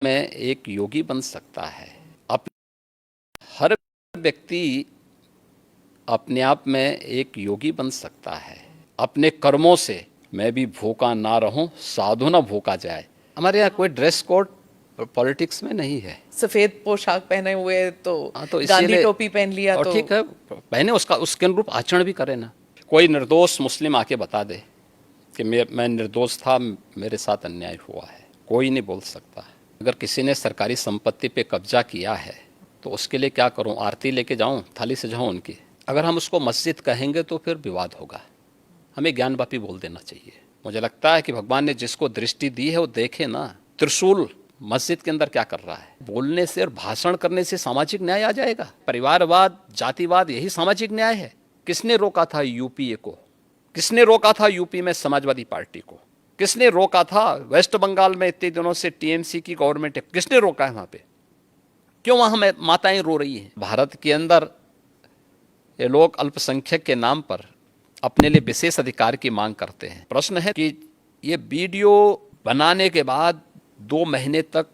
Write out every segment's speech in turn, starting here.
में एक योगी बन सकता है। हर व्यक्ति अपने आप में एक योगी बन सकता है। अपने कर्मों से मैं भी भूखा ना रहूं, साधु ना भूखा जाए। हमारे यहाँ कोई ड्रेस कोड पॉलिटिक्स में नहीं है। सफेद पोशाक पहने हुए तो तो गांधी इसीलिए टोपी पहन लिया और तो ठीक है, पहने उसके अनुरूप आचरण भी करे ना। कोई निर्दोष मुस्लिम आके बता दे कि मैं निर्दोष था, मेरे साथ अन्याय हुआ है, कोई नहीं बोल सकता। अगर किसी ने सरकारी संपत्ति पे कब्जा किया है तो उसके लिए क्या करूं? आरती लेके जाऊं, थाली सजाऊं उनकी? अगर हम उसको मस्जिद कहेंगे तो फिर विवाद होगा। हमें ज्ञानवापी बोल देना चाहिए। मुझे लगता है कि भगवान ने जिसको दृष्टि दी है वो देखे ना। त्रिशूल मस्जिद के अंदर क्या कर रहा है? बोलने से और भाषण करने से सामाजिक न्याय आ जाएगा? परिवारवाद, जातिवाद, यही सामाजिक न्याय है। किसने रोका था यूपीए को? किसने रोका था यूपी में समाजवादी पार्टी को? किसने रोका था वेस्ट बंगाल में इतने दिनों से टीएमसी की गवर्नमेंट है? किसने रोका है वहां पे? क्यों वहां माताएं रो रही हैं? भारत के अंदर ये लोग अल्पसंख्यक के नाम पर अपने लिए विशेष अधिकार की मांग करते हैं। प्रश्न है कि ये वीडियो बनाने के बाद 2 महीने तक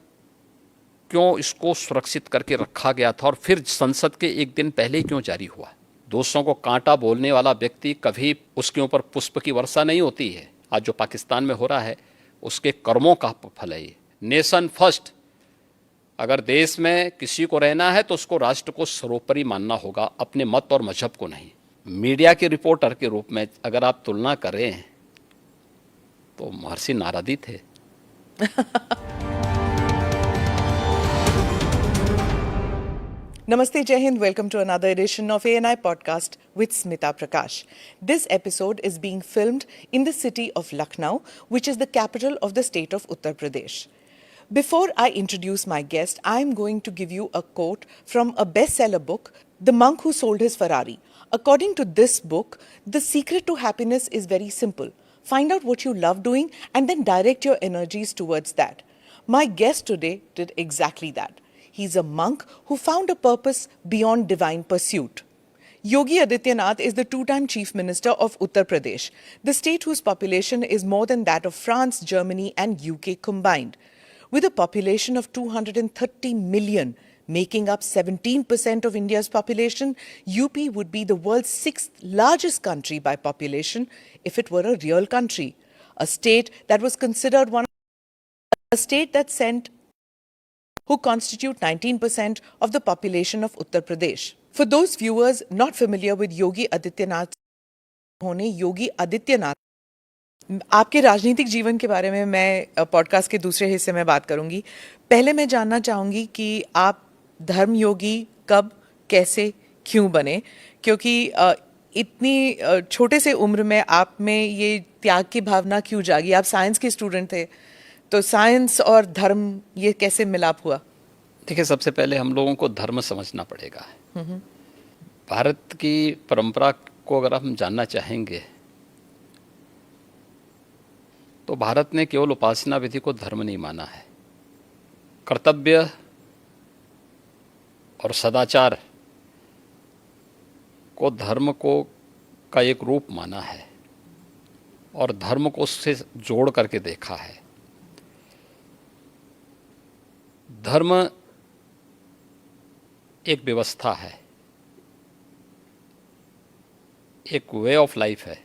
क्यों इसको सुरक्षित करके रखा गया था और फिर संसद के एक दिन पहले क्यों जारी हुआ? दोस्तों को कांटा बोलने वाला व्यक्ति कभी उसके ऊपर पुष्प की वर्षा नहीं होती है। आज जो पाकिस्तान में हो रहा है उसके कर्मों का फल है ये। Nation first. अगर देश में किसी को रहना है तो उसको राष्ट्र को सर्वोपरि मानना होगा, अपने मत और मजहब को नहीं। मीडिया के रिपोर्टर के रूप में अगर आप तुलना करें तो महर्षि नारद थे। Namaste, Jai Hind. Welcome to another edition of ANI Podcast with Smita Prakash. This episode is being filmed in the city of Lucknow, which is the capital of the state of Uttar Pradesh. Before I introduce my guest, I'm going to give you a quote from a bestseller book, The Monk Who Sold His Ferrari. According to this book, the secret to happiness is very simple. Find out what you love doing and then direct your energies towards that. My guest today did exactly that. He's a monk who found a purpose beyond divine pursuit. Yogi Adityanath is the two-time Chief Minister of Uttar Pradesh, the state whose population is more than that of France, Germany and UK combined. With a population of 230 million, making up 17% of India's population, UP would be the world's 6th largest country by population if it were a real country. A state that was considered a state that sent who constitute 19% of the population of Uttar Pradesh. For those viewers not familiar with Yogi Adityanath, Yogi Adityanath, आपके राजनीतिक जीवन के बारे में मैं podcast के दूसरे हिस्से में बात करूंगी। पहले मैं जानना चाहूंगी कि आप धर्म योगी कब, कैसे, क्यों बने? क्योंकि इतनी छोटे से उम्र में आप में ये त्याग की भावना क्यों जागी? आप साइंस के स्टूडेंट थे, तो साइंस और धर्म ये कैसे मिलाप हुआ? देखिए, सबसे पहले हम लोगों को धर्म समझना पड़ेगा। भारत की परंपरा को अगर हम जानना चाहेंगे तो भारत ने केवल उपासना विधि को धर्म नहीं माना है। कर्तव्य और सदाचार को धर्म को का एक रूप माना है और धर्म को उससे जोड़ करके देखा है। धर्म एक व्यवस्था है, एक वे ऑफ लाइफ है,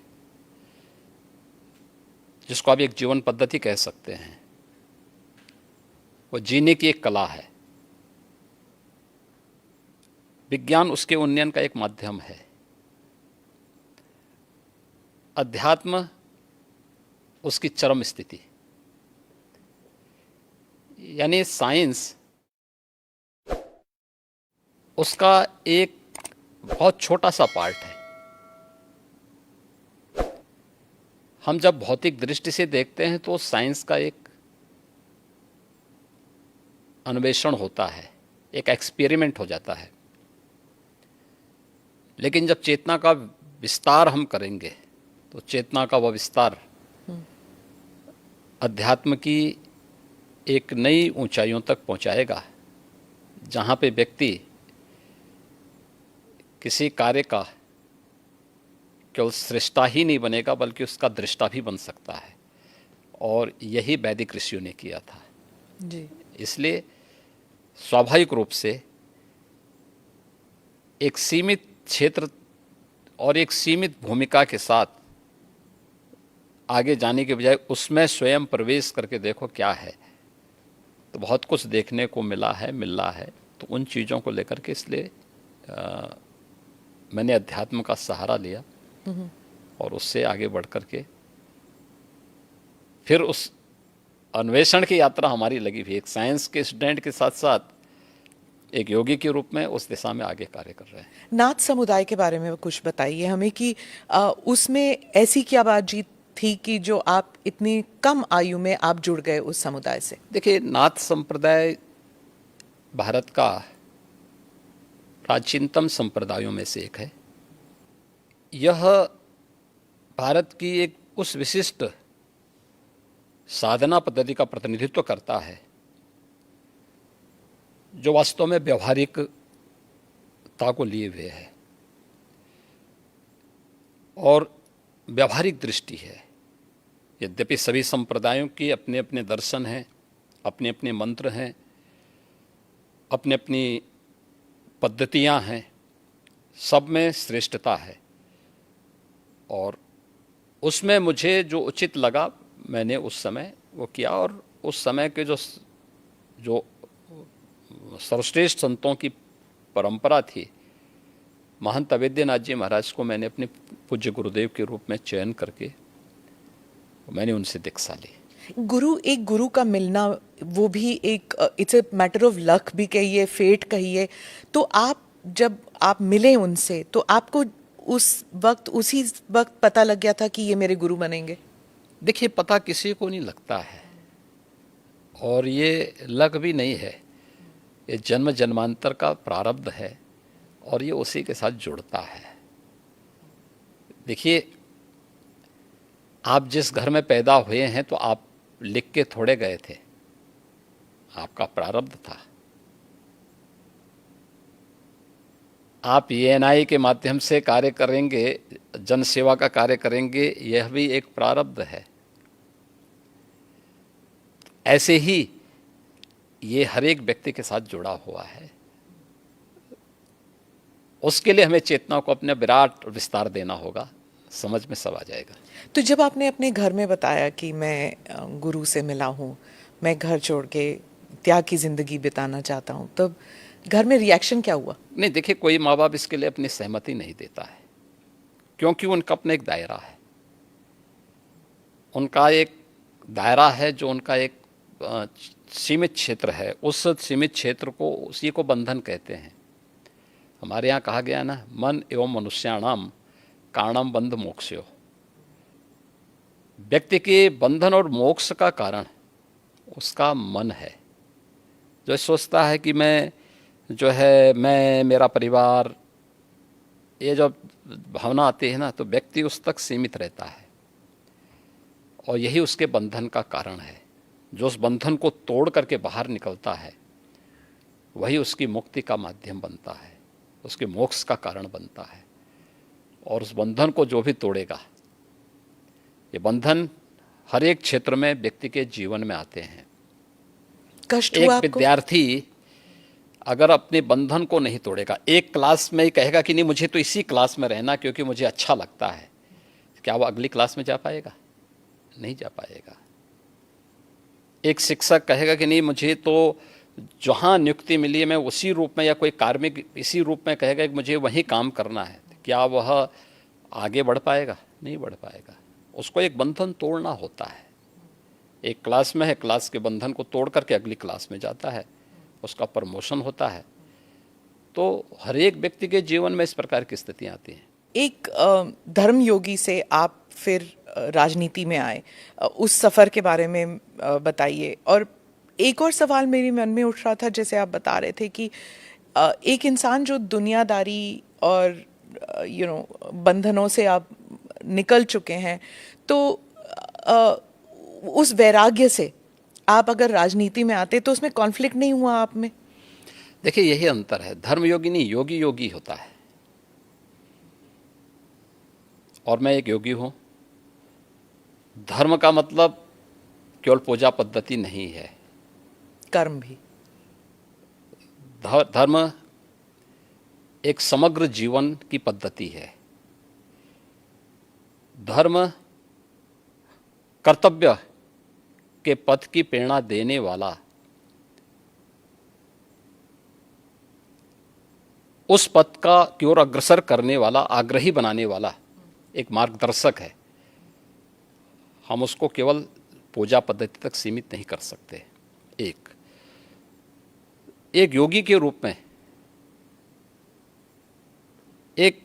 जिसको आप एक जीवन पद्धति कह सकते हैं। वो जीने की एक कला है। विज्ञान उसके उन्नयन का एक माध्यम है। अध्यात्म उसकी चरम स्थिति, यानी साइंस उसका एक बहुत छोटा सा पार्ट है। हम जब भौतिक दृष्टि से देखते हैं तो साइंस का एक अन्वेषण होता है, एक एक्सपेरिमेंट हो जाता है। लेकिन जब चेतना का विस्तार हम करेंगे तो चेतना का वह विस्तार अध्यात्म की एक नई ऊंचाइयों तक पहुंचाएगा, जहां पे व्यक्ति किसी कार्य का केवल सृष्टा ही नहीं बनेगा बल्कि उसका दृष्टा भी बन सकता है। और यही वैदिक ऋषियों ने किया था। जी। इसलिए स्वाभाविक रूप से एक सीमित क्षेत्र और एक सीमित भूमिका के साथ आगे जाने के बजाय उसमें स्वयं प्रवेश करके देखो क्या है, तो बहुत कुछ देखने को मिल रहा है। तो उन चीज़ों को लेकर के इसलिए मैंने अध्यात्म का सहारा लिया और उससे आगे बढ़ कर के फिर उस अन्वेषण की यात्रा हमारी लगी हुई, एक साइंस के स्टूडेंट के साथ साथ एक योगी के रूप में उस दिशा में आगे कार्य कर रहे हैं। नाथ समुदाय के बारे में कुछ बताइए हमें कि उसमें ऐसी क्या बातचीत थी कि जो आप इतनी कम आयु में आप जुड़ गए उस समुदाय से? देखिए, नाथ संप्रदाय भारत का प्राचीनतम संप्रदायों में से एक है। यह भारत की एक उस विशिष्ट साधना पद्धति का प्रतिनिधित्व करता है जो वास्तव में व्यवहारिकता को लिए हुए है और व्यवहारिक दृष्टि है। यद्यपि सभी संप्रदायों की अपने अपने दर्शन हैं, अपने अपने मंत्र हैं, अपनी अपनी पद्धतियां हैं, सब में श्रेष्ठता है और उसमें मुझे जो उचित लगा मैंने उस समय वो किया। और उस समय के जो सर्वश्रेष्ठ संतों की परंपरा थी, महंत अवेद्यनाथ जी महाराज को मैंने अपने पूज्य गुरुदेव के रूप में चयन करके मैंने उनसे दीक्षा ली। एक गुरु का मिलना, वो भी एक it's a matter of luck भी कहिए, फेट कहिए। तो जब आप मिले उनसे तो आपको उसी वक्त पता लग गया था कि ये मेरे गुरु बनेंगे? देखिए, पता किसी को नहीं लगता है और ये लक भी नहीं है, ये जन्म जन्मांतर का प्रारब्ध है और ये उसी के साथ जुड़ता है। देखिए, आप जिस घर में पैदा हुए हैं तो आप लिख के थोड़े गए थे, आपका प्रारब्ध था। आप ENI के माध्यम से कार्य करेंगे, जन सेवा का कार्य करेंगे, यह भी एक प्रारब्ध है। ऐसे ही ये हर एक व्यक्ति के साथ जुड़ा हुआ है। उसके लिए हमें चेतना को अपने विराट विस्तार देना होगा, समझ में सब आ जाएगा। तो जब आपने अपने घर में बताया कि मैं गुरु से मिला हूँ, मैं घर छोड़ के त्याग की जिंदगी बिताना चाहता हूँ, तब घर में रिएक्शन क्या हुआ? नहीं, देखिए, कोई माँ बाप इसके लिए अपनी सहमति नहीं देता है क्योंकि उनका अपना एक दायरा है। उनका एक दायरा है जो उनका एक सीमित क्षेत्र है। उस सीमित क्षेत्र को, उसी को बंधन कहते हैं। हमारे यहाँ कहा गया ना, मन एवं मनुष्याणाम कारणम बंध मोक्षयो। व्यक्ति के बंधन और मोक्ष का कारण उसका मन है, जो सोचता है कि मैं मेरा परिवार, ये जो भावना आती है ना, तो व्यक्ति उस तक सीमित रहता है और यही उसके बंधन का कारण है। जो उस बंधन को तोड़ करके बाहर निकलता है वही उसकी मुक्ति का माध्यम बनता है, उसके मोक्ष का कारण बनता है। और उस बंधन को जो भी तोड़ेगा, ये बंधन हर एक क्षेत्र में व्यक्ति के जीवन में आते हैं। कष्ट हुआ एक विद्यार्थी अगर अपने बंधन को नहीं तोड़ेगा, एक क्लास में ही कहेगा कि नहीं मुझे तो इसी क्लास में रहना क्योंकि मुझे अच्छा लगता है, क्या वो अगली क्लास में जा पाएगा? नहीं जा पाएगा। एक शिक्षक कहेगा कि नहीं मुझे तो जहाँ नियुक्ति मिली है मैं उसी रूप में, या कोई कार्मिक इसी रूप में कहेगा कि मुझे वहीं काम करना है, क्या वह आगे बढ़ पाएगा? नहीं बढ़ पाएगा। उसको एक बंधन तोड़ना होता है। एक क्लास में है, क्लास के बंधन को तोड़ करके अगली क्लास में जाता है, उसका प्रमोशन होता है। तो हर एक व्यक्ति के जीवन में इस प्रकार की स्थितियाँ आती हैं। एक धर्म योगी से आप फिर राजनीति में आए, उस सफ़र के बारे में बताइए। और एक और सवाल मेरे मन में उठ रहा था, जैसे आप बता रहे थे कि एक इंसान जो दुनियादारी और बंधनों से आप निकल चुके हैं, तो उस वैराग्य से आप अगर राजनीति में आते तो उसमें कॉन्फ्लिक्ट नहीं हुआ आप में? देखिए, यही अंतर है। धर्म योगी नहीं, योगी योगी होता है और मैं एक योगी हूँ। धर्म का मतलब केवल पूजा पद्धति नहीं है, कर्म भी? धर्म एक समग्र जीवन की पद्धति है। धर्म कर्तव्य के पथ की प्रेरणा देने वाला, उस पथ का की ओर अग्रसर करने वाला, आग्रही बनाने वाला एक मार्गदर्शक है। हम उसको केवल पूजा पद्धति तक सीमित नहीं कर सकते। एक योगी के रूप में, एक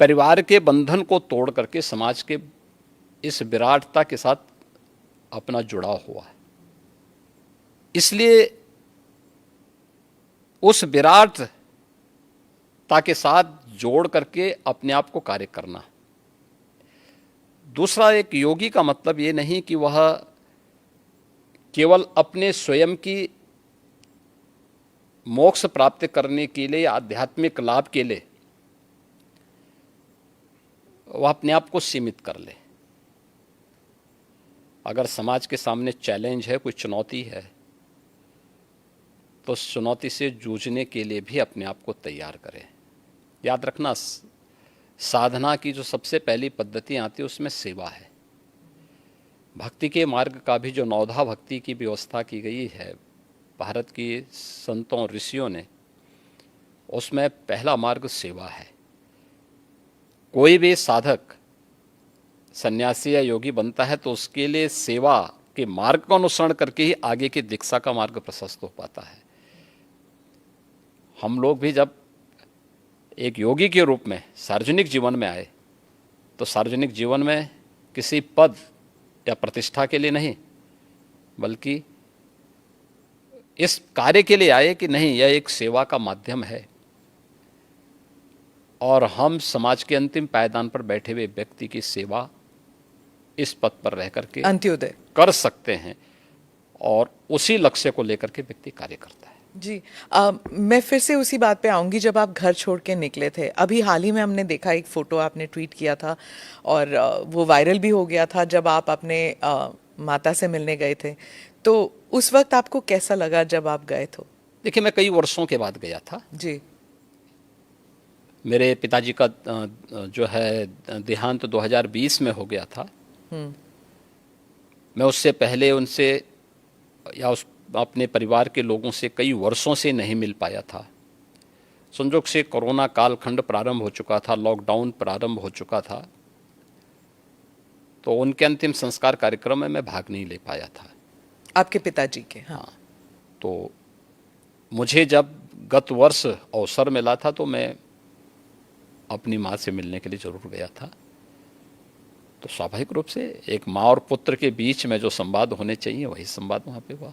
परिवार के बंधन को तोड़ करके समाज के इस विराटता के साथ अपना जुड़ाव हुआ है। इसलिए उस विराटता के साथ जोड़ करके अपने आप को कार्य करना। दूसरा, एक योगी का मतलब ये नहीं कि वह केवल अपने स्वयं की मोक्ष प्राप्त करने के लिए, आध्यात्मिक लाभ के लिए वह अपने आप को सीमित कर ले। अगर समाज के सामने चैलेंज है, कोई चुनौती है, तो उस चुनौती से जूझने के लिए भी अपने आप को तैयार करें। याद रखना, साधना की जो सबसे पहली पद्धति आती है उसमें सेवा है। भक्ति के मार्ग का भी जो नवधा भक्ति की व्यवस्था की गई है भारत की संतों ऋषियों ने, उसमें पहला मार्ग सेवा है। कोई भी साधक सन्यासी या योगी बनता है तो उसके लिए सेवा के मार्ग का अनुसरण करके ही आगे की दीक्षा का मार्ग प्रशस्त हो पाता है। हम लोग भी जब एक योगी के रूप में सार्वजनिक जीवन में आए तो सार्वजनिक जीवन में किसी पद या प्रतिष्ठा के लिए नहीं, बल्कि इस कार्य के लिए आए कि नहीं, यह एक सेवा का माध्यम है और हम समाज के अंतिम पायदान पर बैठे हुए व्यक्ति की सेवा इस पद पर रह करके अंत्योदय कर सकते हैं, और उसी लक्ष्य को लेकर के व्यक्ति कार्य करता है। जी, मैं फिर से उसी बात पे आऊंगी। जब आप घर छोड़ के निकले थे, अभी हाल ही में हमने देखा एक फ़ोटो आपने ट्वीट किया था और वो वायरल भी हो गया था, जब आप अपने माता से मिलने गए थे। तो उस वक्त आपको कैसा लगा जब आप गए थे? देखिए, मैं कई वर्षों के बाद गया था। जी। मेरे पिताजी का जो है देहांत 2020 में हो गया था। मैं उससे पहले उनसे या उस अपने परिवार के लोगों से कई वर्षों से नहीं मिल पाया था। संयोग से कोरोना कालखंड प्रारंभ हो चुका था, लॉकडाउन प्रारंभ हो चुका था, तो उनके अंतिम संस्कार कार्यक्रम में मैं भाग नहीं ले पाया था। आपके पिताजी के? हाँ। तो मुझे जब गत वर्ष अवसर मिला था तो मैं अपनी माँ से मिलने के लिए जरूर गया था। तो स्वाभाविक रूप से एक माँ और पुत्र के बीच में जो संवाद होने चाहिए वही संवाद वहाँ पे हुआ।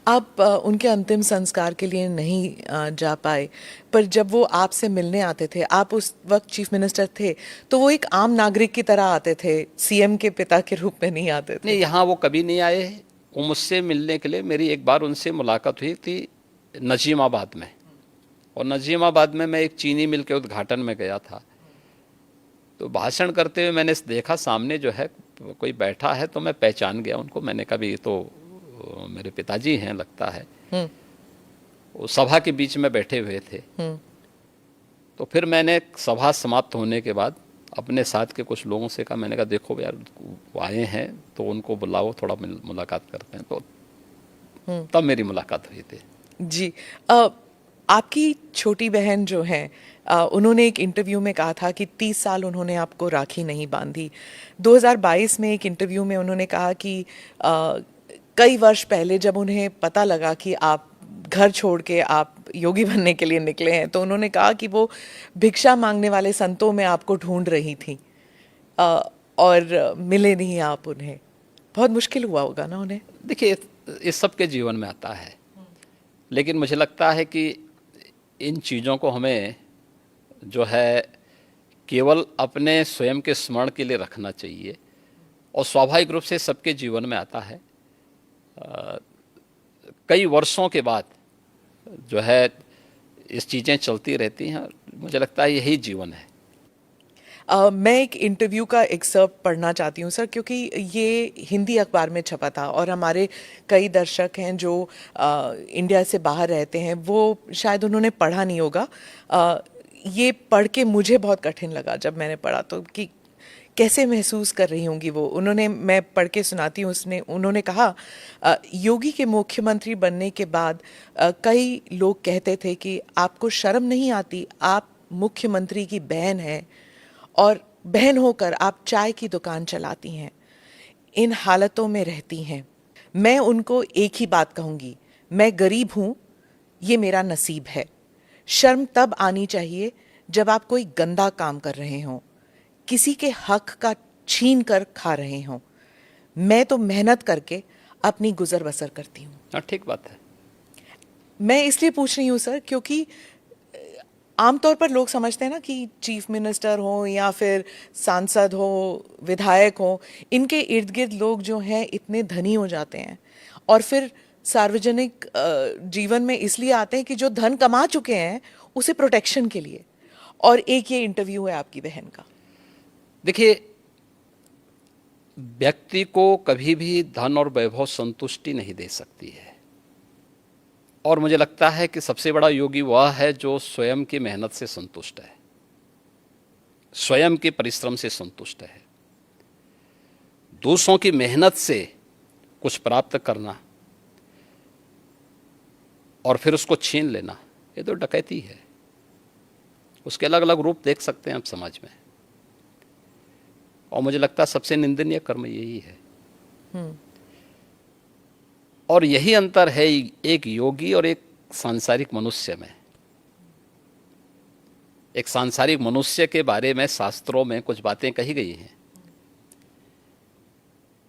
आप उनके अंतिम संस्कार के लिए नहीं जा पाए, पर जब वो आपसे मिलने आते थे, आप उस वक्त चीफ मिनिस्टर थे, तो वो एक आम नागरिक की तरह आते थे, सीएम के पिता के रूप में नहीं आते थे? नहीं, यहाँ वो कभी नहीं आए। वो मुझसे मिलने के लिए, मेरी एक बार उनसे मुलाकात हुई थी नजीमाबाद में, और नजीमाबाद में मैं एक चीनी मिल के उद्घाटन में गया था। तो भाषण करते हुए मैंने देखा सामने जो है कोई बैठा है, तो मैं पहचान गया उनको। मैंने कहा ये तो मेरे पिताजी हैं लगता है। वो सभा के बीच में बैठे हुए थे। तो फिर मैंने सभा समाप्त होने के बाद अपने साथ के कुछ लोगों से कहा, मैंने कहा देखो यार, वो आए हैं तो उनको बुलाओ, थोड़ा मुलाकात करते हैं। तो तब मेरी मुलाकात हुई थी। जी। आपकी छोटी बहन जो है, उन्होंने एक इंटरव्यू में कहा था कि 30 साल उन्होंने आपको राखी नहीं बांधी। 2022 में एक इंटरव्यू में उन्होंने कहा कि कई वर्ष पहले जब उन्हें पता लगा कि आप घर छोड़ के आप योगी बनने के लिए निकले हैं, तो उन्होंने कहा कि वो भिक्षा मांगने वाले संतों में आपको ढूंढ रही थी और मिले नहीं आप उन्हें। बहुत मुश्किल हुआ होगा ना उन्हें? देखिए, इस सबके जीवन में आता है, लेकिन मुझे लगता है कि इन चीज़ों को हमें जो है केवल अपने स्वयं के स्मरण के लिए रखना चाहिए, और स्वाभाविक रूप से सबके जीवन में आता है। कई वर्षों के बाद जो है इस चीज़ें चलती रहती हैं। मुझे लगता है यही जीवन है। मैं एक इंटरव्यू का एक्सर्प्ट पढ़ना चाहती हूँ सर, क्योंकि ये हिंदी अखबार में छपा था और हमारे कई दर्शक हैं जो इंडिया से बाहर रहते हैं, वो शायद उन्होंने पढ़ा नहीं होगा। ये पढ़ के मुझे बहुत कठिन लगा जब मैंने पढ़ा, तो कि कैसे महसूस कर रही होंगी वो। उन्होंने, मैं पढ़ के सुनाती हूँ, उन्होंने कहा, योगी के मुख्यमंत्री बनने के बाद कई लोग कहते थे कि आपको शर्म नहीं आती, आप मुख्यमंत्री की बहन हैं और बहन होकर आप चाय की दुकान चलाती हैं, इन हालतों में रहती हैं। मैं उनको एक ही बात कहूँगी, मैं गरीब हूँ, ये मेरा नसीब है। शर्म तब आनी चाहिए जब आप कोई गंदा काम कर रहे हों, किसी के हक का छीन कर खा रहे हों। मैं तो मेहनत करके अपनी गुजर बसर करती हूँ। हाँ, ठीक बात है। मैं इसलिए पूछ रही हूँ सर, क्योंकि आमतौर पर लोग समझते हैं ना कि चीफ मिनिस्टर हो या फिर सांसद हो, विधायक हो, इनके इर्द गिर्द लोग जो हैं इतने धनी हो जाते हैं और फिर सार्वजनिक जीवन में इसलिए आते हैं कि जो धन कमा चुके हैं उसे प्रोटेक्शन के लिए। और एक ये इंटरव्यू है आपकी बहन का। देखिए, व्यक्ति को कभी भी धन और वैभव संतुष्टि नहीं दे सकती है, और मुझे लगता है कि सबसे बड़ा योगी वह है जो स्वयं की मेहनत से संतुष्ट है, स्वयं के परिश्रम से संतुष्ट है। दूसरों की मेहनत से कुछ प्राप्त करना और फिर उसको छीन लेना, ये तो डकैती है। उसके अलग अलग रूप देख सकते हैं आप समाज में, और मुझे लगता है सबसे निंदनीय कर्म यही है। और यही अंतर है एक योगी और एक सांसारिक मनुष्य में। एक सांसारिक मनुष्य के बारे में शास्त्रों में कुछ बातें कही गई हैं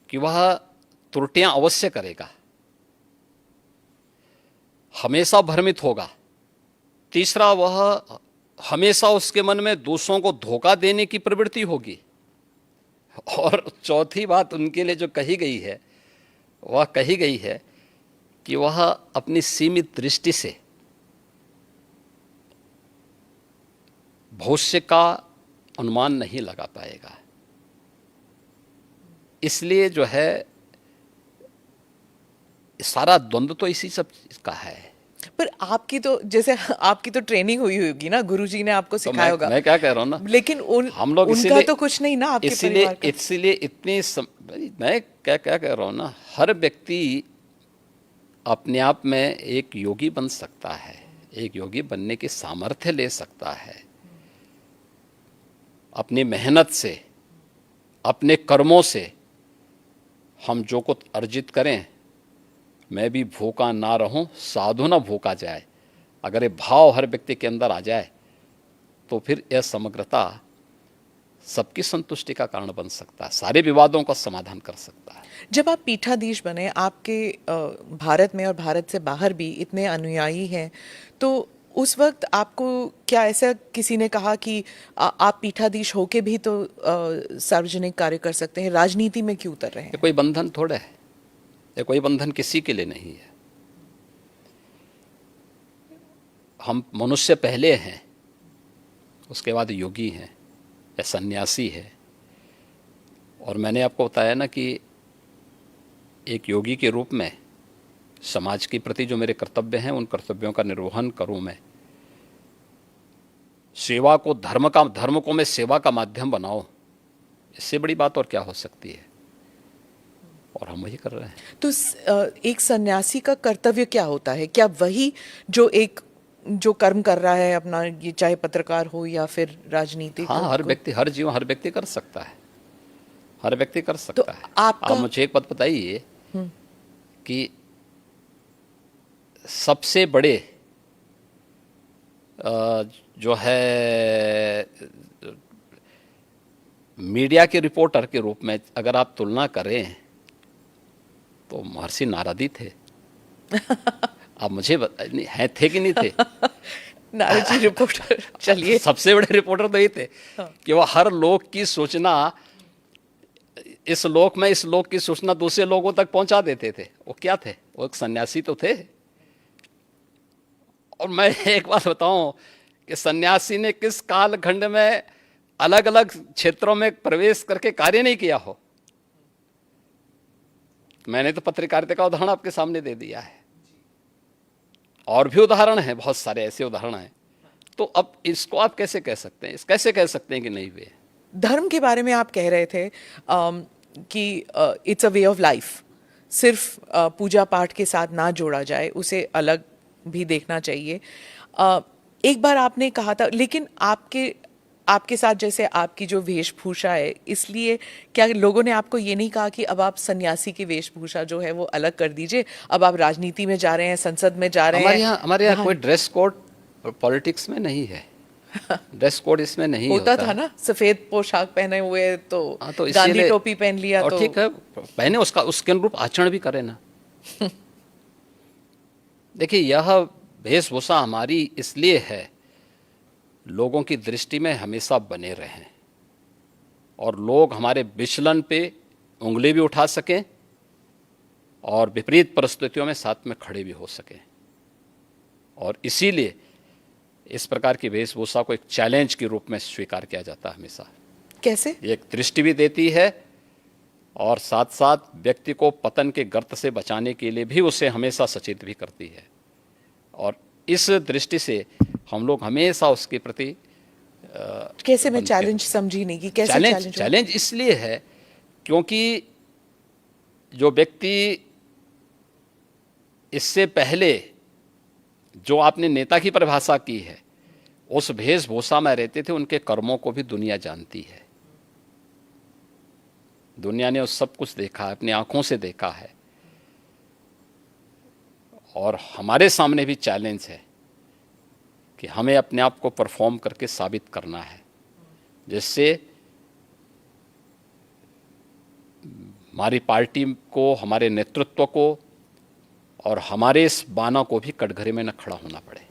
कि वह त्रुटियां अवश्य करेगा, हमेशा भ्रमित होगा। तीसरा, वह हमेशा उसके मन में दूसरों को धोखा देने की प्रवृत्ति होगी। और चौथी बात उनके लिए जो कही गई है, वह कही गई है कि वह अपनी सीमित दृष्टि से भविष्य का अनुमान नहीं लगा पाएगा। इसलिए जो है सारा द्वंद्व तो इसी सब का है। पर आपकी तो, जैसे आपकी तो ट्रेनिंग हुई होगी ना, गुरुजी ने आपको तो सिखाया होगा। मैं क्या कह रहा हूं ना, लेकिन हम लोग उनका तो कुछ नहीं ना, आपके परिवार का। इसीलिए मैं क्या क्या कह रहा हूं ना, हर व्यक्ति अपने आप में एक योगी बन सकता है, एक योगी बनने की सामर्थ्य ले सकता है। अपनी मेहनत से, अपने कर्मों से हम जो कुछ अर्जित करें, मैं भी भूखा ना रहूं, साधु ना भूखा जाए, अगर ये भाव हर व्यक्ति के अंदर आ जाए तो फिर यह समग्रता सबकी संतुष्टि का कारण बन सकता है, सारे विवादों का समाधान कर सकता है। जब आप पीठाधीश बने, आपके भारत में और भारत से बाहर भी इतने अनुयायी हैं, तो उस वक्त आपको क्या ऐसा किसी ने कहा कि आप पीठाधीश होके भी तो सार्वजनिक कार्य कर सकते हैं, राजनीति में क्यों उतर रहे हैं? ये कोई बंधन थोड़ा है, ये कोई बंधन किसी के लिए नहीं है। हम मनुष्य पहले हैं, उसके बाद योगी हैं या सन्यासी है। और मैंने आपको बताया ना कि एक योगी के रूप में समाज के प्रति जो मेरे कर्तव्य हैं, उन कर्तव्यों का निर्वहन करूं मैं। सेवा को धर्म को मैं सेवा का माध्यम बनाऊं, इससे बड़ी बात और क्या हो सकती है, और हम वही कर रहे हैं। तो एक सन्यासी का कर्तव्य क्या होता है? क्या वही जो कर्म कर रहा है अपना, ये चाहे पत्रकार हो या फिर राजनीतिक? हाँ, हर व्यक्ति कर सकता है, हर व्यक्ति कर सकता है। आप मुझे एक बात बताइए कि सबसे बड़े जो है मीडिया के रिपोर्टर के रूप में अगर आप तुलना करें तो महर्षि नारद ही थे। आप मुझे हैं, थे कि नहीं थे? नारद जी रिपोर्टर, चलिए। सबसे बड़े रिपोर्टर तो ये थे कि वह हर लोक की सूचना, इस लोक की सूचना दूसरे लोगों तक पहुंचा देते थे। वो क्या थे? वो एक सन्यासी तो थे। और मैं एक बात बताऊं कि सन्यासी ने किस कालखंड में अलग अलग क्षेत्रों में प्रवेश करके कार्य नहीं किया हो। मैंने तो पत्रकारिता का उदाहरण आपके सामने दे दिया है, और भी उदाहरण हैं, बहुत सारे ऐसे उदाहरण हैं। तो अब इसको आप कैसे कह सकते हैं, कैसे कह सकते हैं कि नहीं हुए? धर्म के बारे में आप कह रहे थे कि it's a way of life, सिर्फ पूजा पाठ के साथ ना जोड़ा जाए, उसे अलग भी देखना चाहिए। एक बार आपने कहा था, लेकिन आपके साथ जैसे आपकी जो वेशभूषा है, इसलिए क्या लोगों ने आपको ये नहीं कहा कि अब आप सन्यासी की वेशभूषा जो है वो अलग कर दीजिए, अब आप राजनीति में जा रहे हैं, संसद में जा रहे हैं? हमारे यहाँ कोई ड्रेस कोड पॉलिटिक्स में नहीं है। ड्रेस कोड इसमें नहीं होता था ना, सफेद पोशाक पहने हुए तो, तो गांधी टोपी पहन लिया और तो ठीक है, पहने, उसके अनुरूप आचरण भी करे ना। देखिए, यह वेशभूषा हमारी इसलिए है, लोगों की दृष्टि में हमेशा बने रहें और लोग हमारे विचलन पे उंगली भी उठा सकें और विपरीत परिस्थितियों में साथ में खड़े भी हो सकें। और इसीलिए इस प्रकार की वेशभूषा को एक चैलेंज के रूप में स्वीकार किया जाता है हमेशा। कैसे? ये एक दृष्टि भी देती है और साथ साथ व्यक्ति को पतन के गर्त से बचाने के लिए भी उसे हमेशा सचेत भी करती है। और इस दृष्टि से हम लोग हमेशा उसके प्रति कैसे? मैं चैलेंज समझी नहीं कि कैसे चैलेंज इसलिए है क्योंकि जो व्यक्ति इससे पहले जो आपने नेता की परिभाषा की है, उस वेशभूषा में रहते थे, उनके कर्मों को भी दुनिया जानती है। दुनिया ने उस सब कुछ देखा है, अपनी आंखों से देखा है। और हमारे सामने भी चैलेंज है कि हमें अपने आप को परफॉर्म करके साबित करना है, जिससे हमारी पार्टी को, हमारे नेतृत्व को और हमारे इस बाना को भी कटघरे में न खड़ा होना पड़े।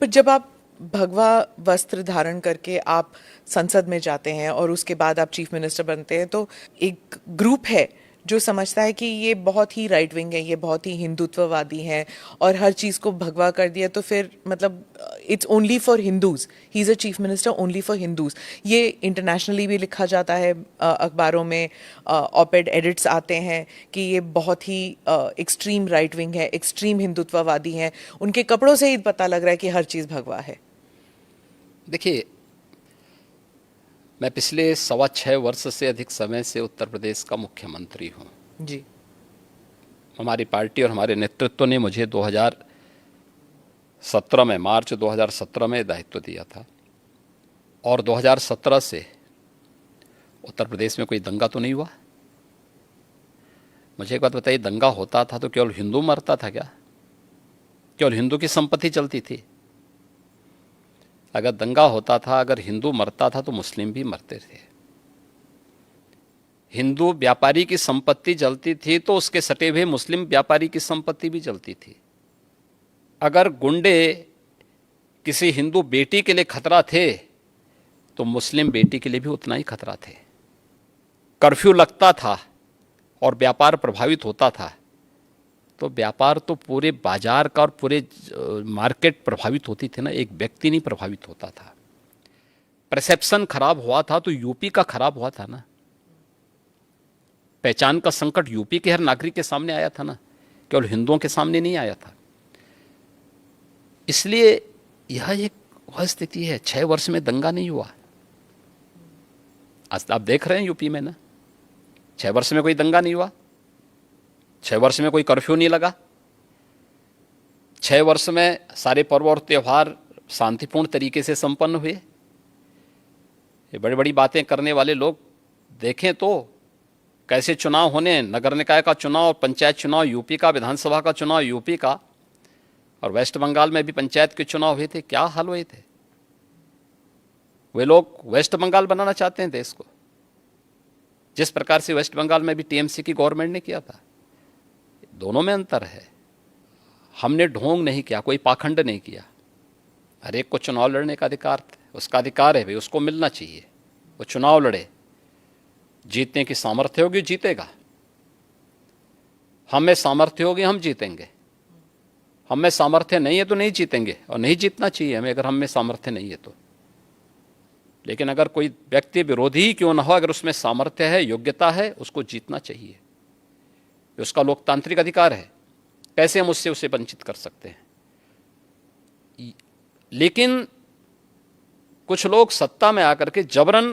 पर जब आप भगवा वस्त्र धारण करके आप संसद में जाते हैं और उसके बाद आप चीफ मिनिस्टर बनते हैं, तो एक ग्रुप है जो समझता है कि ये बहुत ही राइट विंग है, ये बहुत ही हिंदुत्ववादी हैं और हर चीज़ को भगवा कर दिया, तो फिर मतलब it's only for Hindus, he is a chief minister only for Hindus. ये इंटरनेशनली भी लिखा जाता है, अखबारों में ऑपेड एडिट्स आते हैं कि ये बहुत ही एक्सट्रीम राइट विंग है, एक्सट्रीम हिंदुत्ववादी हैं। उनके कपड़ों से ही पता लग रहा है कि हर चीज़ भगवा है। देखिए, मैं पिछले 6.25 वर्ष से अधिक समय से उत्तर प्रदेश का मुख्यमंत्री हूँ जी। हमारी पार्टी और हमारे नेतृत्व ने मुझे 2017 में, मार्च 2017 में दायित्व दिया था, और 2017 से उत्तर प्रदेश में कोई दंगा तो नहीं हुआ। मुझे एक बात बताइए, दंगा होता था तो केवल हिंदू मरता था क्या? केवल हिंदू की संपत्ति चलती थी? अगर दंगा होता था, अगर हिंदू मरता था तो मुस्लिम भी मरते थे। हिंदू व्यापारी की संपत्ति जलती थी तो उसके सटे हुए मुस्लिम व्यापारी की संपत्ति भी जलती थी। अगर गुंडे किसी हिंदू बेटी के लिए खतरा थे तो मुस्लिम बेटी के लिए भी उतना ही खतरा थे। कर्फ्यू लगता था और व्यापार प्रभावित होता था, तो व्यापार तो पूरे बाजार का और पूरे मार्केट प्रभावित होती थी ना, एक व्यक्ति नहीं प्रभावित होता था। परसेप्शन खराब हुआ था तो यूपी का खराब हुआ था ना। पहचान का संकट यूपी के हर नागरिक के सामने आया था ना, केवल हिंदुओं के सामने नहीं आया था। इसलिए यह एक वह स्थिति है। 6 वर्ष में दंगा नहीं हुआ। आज आप देख रहे हैं यूपी में ना, 6 वर्ष में कोई दंगा नहीं हुआ, 6 वर्ष में कोई कर्फ्यू नहीं लगा, 6 वर्ष में सारे पर्व और त्यौहार शांतिपूर्ण तरीके से संपन्न हुए। ये बड़ी बड़ी बातें करने वाले लोग देखें तो कैसे चुनाव होने, नगर निकाय का चुनाव, पंचायत चुनाव यूपी का, विधानसभा का चुनाव यूपी का, और वेस्ट बंगाल में भी पंचायत के चुनाव हुए थे, क्या हाल हुए थे। वे लोग वेस्ट बंगाल बनाना चाहते हैं देश को, जिस प्रकार से वेस्ट बंगाल में भी टीएमसी की गवर्नमेंट ने किया था। दोनों में अंतर है। हमने ढोंग नहीं किया, कोई पाखंड नहीं किया। हर एक को चुनाव लड़ने का अधिकार, उसका अधिकार है भाई, उसको मिलना चाहिए। वो चुनाव लड़े, जीतने की सामर्थ्य होगी जीतेगा, हमें सामर्थ्य होगी हम जीतेंगे, हमें सामर्थ्य नहीं है तो नहीं जीतेंगे, और नहीं जीतना चाहिए हमें अगर हमें सामर्थ्य नहीं है तो। लेकिन अगर कोई व्यक्ति विरोधी ही क्यों ना हो, अगर उसमें सामर्थ्य है, योग्यता है, उसको जीतना चाहिए। ये उसका लोकतांत्रिक अधिकार है। कैसे हम उससे उसे वंचित कर सकते हैं? लेकिन कुछ लोग सत्ता में आकर के जबरन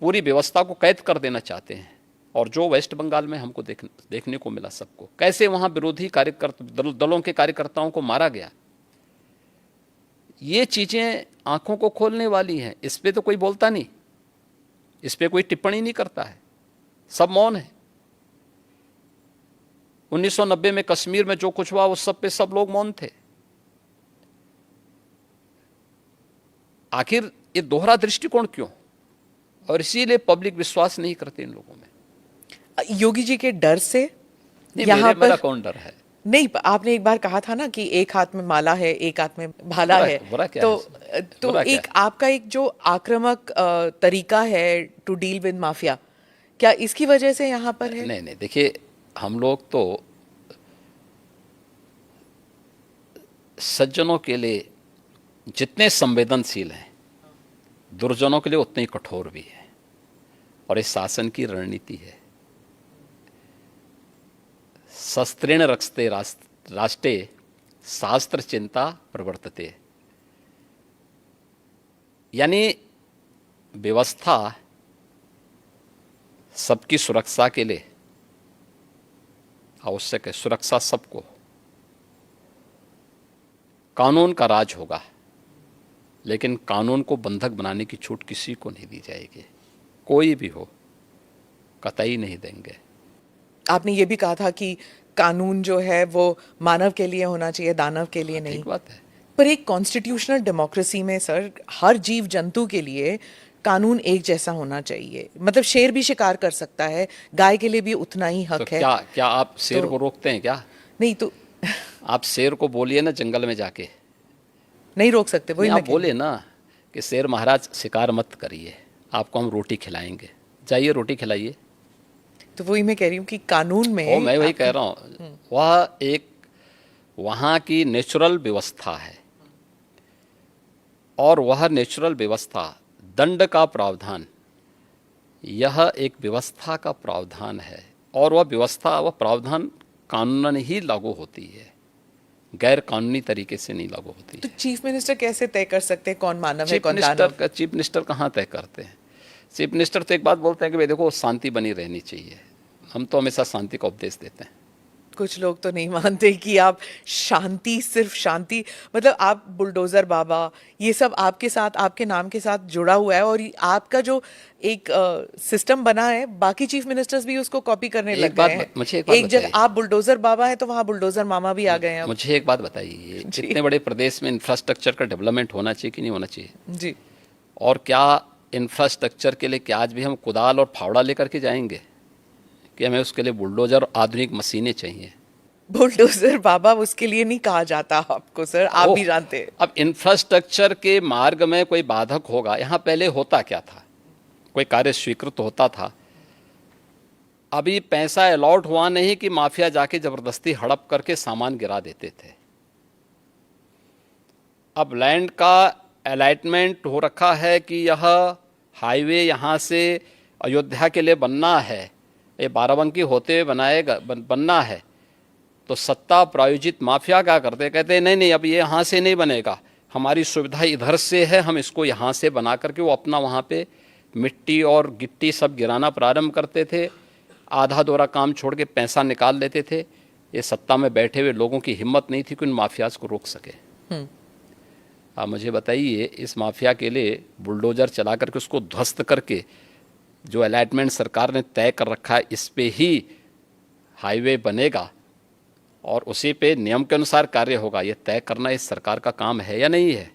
पूरी व्यवस्था को कैद कर देना चाहते हैं, और जो वेस्ट बंगाल में हमको देखने को मिला सबको, कैसे वहां विरोधी कार्यकर्ता दलों के कार्यकर्ताओं को मारा गया, ये चीजें आंखों को खोलने वाली हैं। इस पे तो कोई बोलता नहीं, इस पे कोई टिप्पणी नहीं करता है, सब मौन है। 1990 में कश्मीर में जो कुछ हुआ उस सब पे सब लोग मौन थे। आखिर ये दोहरा दृष्टिकोण क्यों? और इसीलिए पब्लिक विश्वास नहीं करते इन लोगों में। योगी जी के डर से नहीं, यहाँ मेरा पर कौन डर है? नहीं, आपने एक बार कहा था ना कि एक हाथ में माला है, एक हाथ में भाला है। बुरा क्या तो है? तो बुरा क्या एक आपका एक जो आक्रामक तरीका है टू डील विद माफिया, क्या इसकी वजह से यहाँ पर है? नहीं नहीं, देखिए, हम लोग तो सज्जनों के लिए जितने संवेदनशील हैं, दुर्जनों के लिए उतने ही कठोर भी है। और इस शासन की रणनीति है, शस्त्रेण रक्षते राष्ट्रे शास्त्र चिंता प्रवर्तते, यानी व्यवस्था सबकी सुरक्षा के लिए आवश्यक है। सुरक्षा सबको, कानून का राज होगा, लेकिन कानून को बंधक बनाने की छूट किसी को नहीं दी जाएगी। कोई भी हो, कतई नहीं देंगे। आपने ये भी कहा था कि कानून जो है वो मानव के लिए होना चाहिए, दानव के लिए नहीं। ठीक बात है। पर एक कॉन्स्टिट्यूशनल डेमोक्रेसी में सर, हर जीव जंतु के लिए कानून एक जैसा होना चाहिए। मतलब शेर भी शिकार कर सकता है, गाय के लिए भी उतना ही हक तो है। क्या आप शेर को रोकते हैं क्या? नहीं तो आप शेर को बोलिए ना जंगल में जाके, नहीं रोक सकते। वही नहीं, मैं आप बोले ना कि शेर महाराज शिकार मत करिए, आपको हम रोटी खिलाएंगे, जाइए रोटी खिलाइए। तो वही मैं कह रही हूँ कि कानून में मैं वही कह रहा हूँ, वह एक वहाँ की नेचुरल व्यवस्था है, और वह नेचुरल व्यवस्था, दंड का प्रावधान, यह एक व्यवस्था का प्रावधान है, और वह व्यवस्था, वह प्रावधान कानूनन ही लागू होती है, गैर कानूनी तरीके से नहीं लागू होती तो है। चीफ मिनिस्टर कैसे तय कर सकते हैं कौन मानव है चीफ कौन दानव? मिनिस्टर कहाँ तय करते हैं? चीफ मिनिस्टर तो एक बात बोलते हैं कि भाई देखो, शांति बनी रहनी चाहिए। हम तो हमेशा शांति का उपदेश देते हैं। कुछ लोग तो नहीं मानते कि आप शांति, सिर्फ शांति, मतलब आप बुलडोजर बाबा, ये सब आपके साथ, आपके नाम के साथ जुड़ा हुआ है, और आपका जो एक सिस्टम बना है, बाकी चीफ मिनिस्टर्स भी उसको कॉपी करने लग गए हैं। मुझे एक बात एक जब बताइए। आप बुलडोजर बाबा है तो वहाँ बुलडोजर मामा भी आ गए हैं अब। मुझे एक बात बताइए, इतने बड़े प्रदेश में इंफ्रास्ट्रक्चर का डेवलपमेंट होना चाहिए कि नहीं होना चाहिए? जी। और क्या इंफ्रास्ट्रक्चर के लिए क्या आज भी हम कुदाल और फावड़ा लेकर के जाएंगे, कि हमें उसके लिए बुलडोजर और आधुनिक मशीनें चाहिए? बुलडोजर बाबा उसके लिए नहीं कहा जाता आपको सर, आप भी जानते हैं। अब इंफ्रास्ट्रक्चर के मार्ग में कोई बाधक होगा, यहाँ पहले होता क्या था, कोई कार्य स्वीकृत होता था, अभी पैसा अलॉट हुआ नहीं कि माफिया जाके जबरदस्ती हड़प करके सामान गिरा देते थे। अब लैंड का अलॉटमेंट हो रखा है कि यह हाईवे यहाँ से अयोध्या के लिए बनना है, ये बाराबंकी होते हुए बनना है, तो सत्ता प्रायोजित माफिया क्या करते, कहते नहीं नहीं, अब ये यहाँ से नहीं बनेगा, हमारी सुविधा इधर से है, हम इसको यहाँ से बना करके, वो अपना वहाँ पे मिट्टी और गिट्टी सब गिराना प्रारंभ करते थे, आधा दोरा काम छोड़ के पैसा निकाल लेते थे। ये सत्ता में बैठे हुए लोगों की हिम्मत नहीं थी कि उन माफियाज को रोक सके। आप मुझे बताइए, इस माफिया के लिए बुलडोजर चला करके उसको ध्वस्त करके, जो अलॉटमेंट सरकार ने तय कर रखा है इस पे ही हाईवे बनेगा और उसी पे नियम के अनुसार कार्य होगा, ये तय करना इस सरकार का काम है या नहीं है?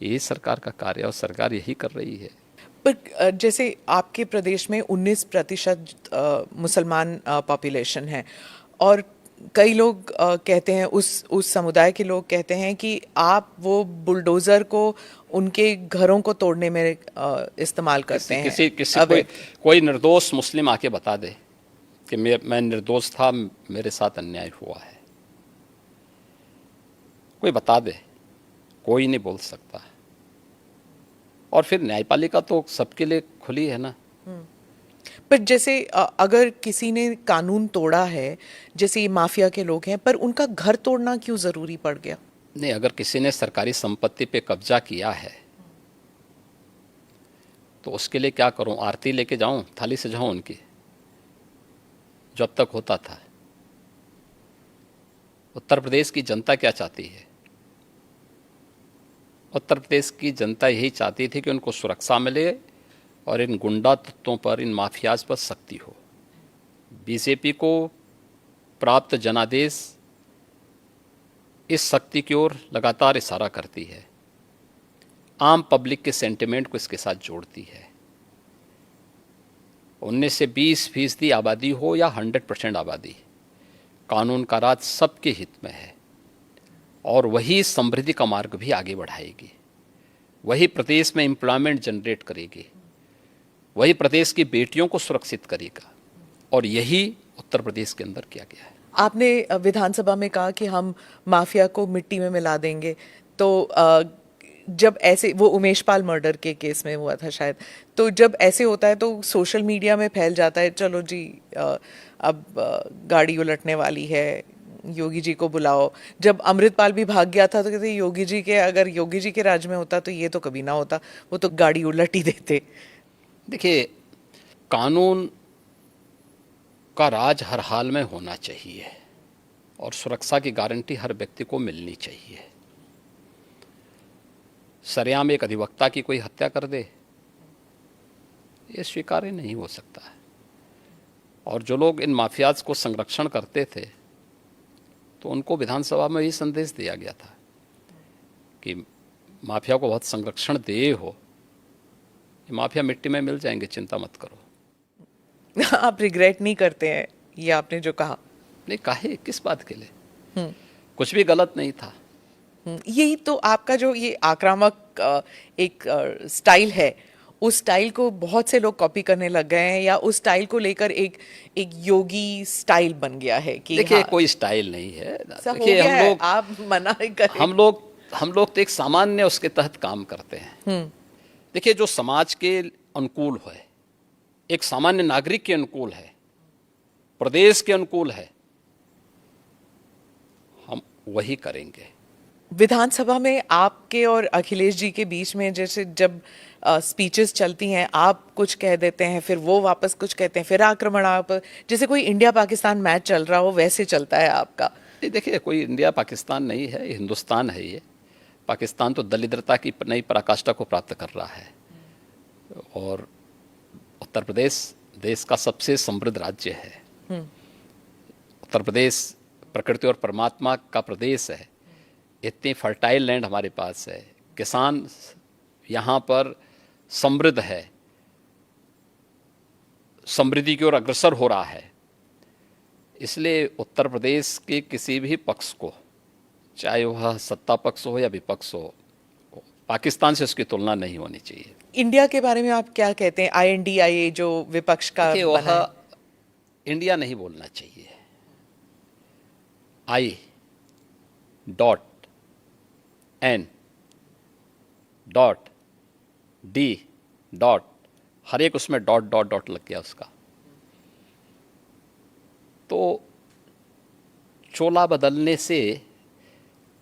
यही सरकार का कार्य है और सरकार यही कर रही है। पर जैसे आपके प्रदेश में 19% मुसलमान पॉपुलेशन है, और कई लोग कहते हैं, उस समुदाय के लोग कहते हैं कि आप वो बुलडोजर को उनके घरों को तोड़ने में इस्तेमाल करते हैं। किसी कोई निर्दोष मुस्लिम आके बता दे कि मैं निर्दोष था, मेरे साथ अन्याय हुआ है, कोई बता दे, कोई नहीं बोल सकता। और फिर न्यायपालिका तो सबके लिए खुली है ना। पर जैसे अगर किसी ने कानून तोड़ा है, जैसे ये माफिया के लोग हैं, पर उनका घर तोड़ना क्यों जरूरी पड़ गया? नहीं, अगर किसी ने सरकारी संपत्ति पे कब्जा किया है तो उसके लिए क्या करूं? आरती लेके जाऊं, थाली सजाऊं उनकी, जो अब तक होता था? उत्तर प्रदेश की जनता क्या चाहती है? उत्तर प्रदेश की जनता यही चाहती थी कि उनको सुरक्षा मिले और इन गुंडा तत्वों पर, इन माफियाज पर सख्ती हो। बीजेपी को प्राप्त जनादेश इस शक्ति की ओर लगातार इशारा करती है, आम पब्लिक के सेंटिमेंट को इसके साथ जोड़ती है। 19 से 20% आबादी हो या 100% आबादी, कानून का राज सबके हित में है और वही समृद्धि का मार्ग भी आगे बढ़ाएगी, वही प्रदेश में एम्प्लॉयमेंट जनरेट करेगी, वही प्रदेश की बेटियों को सुरक्षित करेगा। और यही उत्तर प्रदेश के अंदर किया गया है। आपने विधानसभा में कहा कि हम माफिया को मिट्टी में मिला देंगे, तो जब ऐसे, वो उमेश पाल मर्डर के केस में हुआ था शायद, तो जब ऐसे होता है तो सोशल मीडिया में फैल जाता है, चलो जी अब गाड़ी उलटने वाली है, योगी जी को बुलाओ। जब अमृतपाल भी भाग गया था तो कहते योगी जी के, अगर योगी जी के राज में होता तो ये तो कभी ना होता, वो तो गाड़ी उलट ही देते। देखिए, कानून का राज हर हाल में होना चाहिए और सुरक्षा की गारंटी हर व्यक्ति को मिलनी चाहिए। सरेआम एक अधिवक्ता की कोई हत्या कर दे, ये स्वीकार्य नहीं हो सकता है। और जो लोग इन माफियाज को संरक्षण करते थे, तो उनको विधानसभा में यही संदेश दिया गया था कि माफिया को बहुत संरक्षण दे हो, ये माफिया मिट्टी में मिल जाएंगे, चिंता मत करो। आप रिग्रेट नहीं करते हैं ये आपने जो कहा? नहीं, काहे, किस बात के लिए? कुछ भी गलत नहीं था। यही तो आपका जो ये आक्रामक एक स्टाइल है, उस स्टाइल को बहुत से लोग कॉपी करने लग गए हैं, या उस स्टाइल को लेकर एक योगी स्टाइल बन गया है कि देखिए, हाँ, कोई स्टाइल नहीं है। सब हो देखिए, गया हम है, लोग, आप मना नहीं करें। हम लोग तो एक सामान्य उसके तहत काम करते हैं। देखिए, जो समाज के अनुकूल है, एक सामान्य नागरिक के अनुकूल है, प्रदेश के अनुकूल है, हम वही करेंगे। विधानसभा में आपके और अखिलेश जी के बीच में जैसे जब स्पीचेस चलती हैं, आप कुछ कह देते हैं, फिर वो वापस कुछ कहते हैं, फिर आक्रमण, आप जैसे कोई इंडिया पाकिस्तान मैच चल रहा हो वैसे चलता है आपका। देखिए, कोई इंडिया पाकिस्तान नहीं है, ये हिंदुस्तान है। ये पाकिस्तान तो दलिद्रता की नई पराकाष्ठा को प्राप्त कर रहा है और उत्तर प्रदेश देश का सबसे समृद्ध राज्य है। उत्तर प्रदेश प्रकृति और परमात्मा का प्रदेश है। इतनी फर्टाइल लैंड हमारे पास है, किसान यहाँ पर समृद्ध है, समृद्धि की ओर अग्रसर हो रहा है। इसलिए उत्तर प्रदेश के किसी भी पक्ष को, चाहे वह सत्ता पक्ष हो या विपक्ष हो, पाकिस्तान से उसकी तुलना नहीं होनी चाहिए। इंडिया के बारे में आप क्या कहते हैं? INDIA जो विपक्ष का देखिए, बना है। वह इंडिया नहीं बोलना चाहिए। I.N.D. हर एक उसमें डॉट डॉट डॉट लग गया उसका, तो चोला बदलने से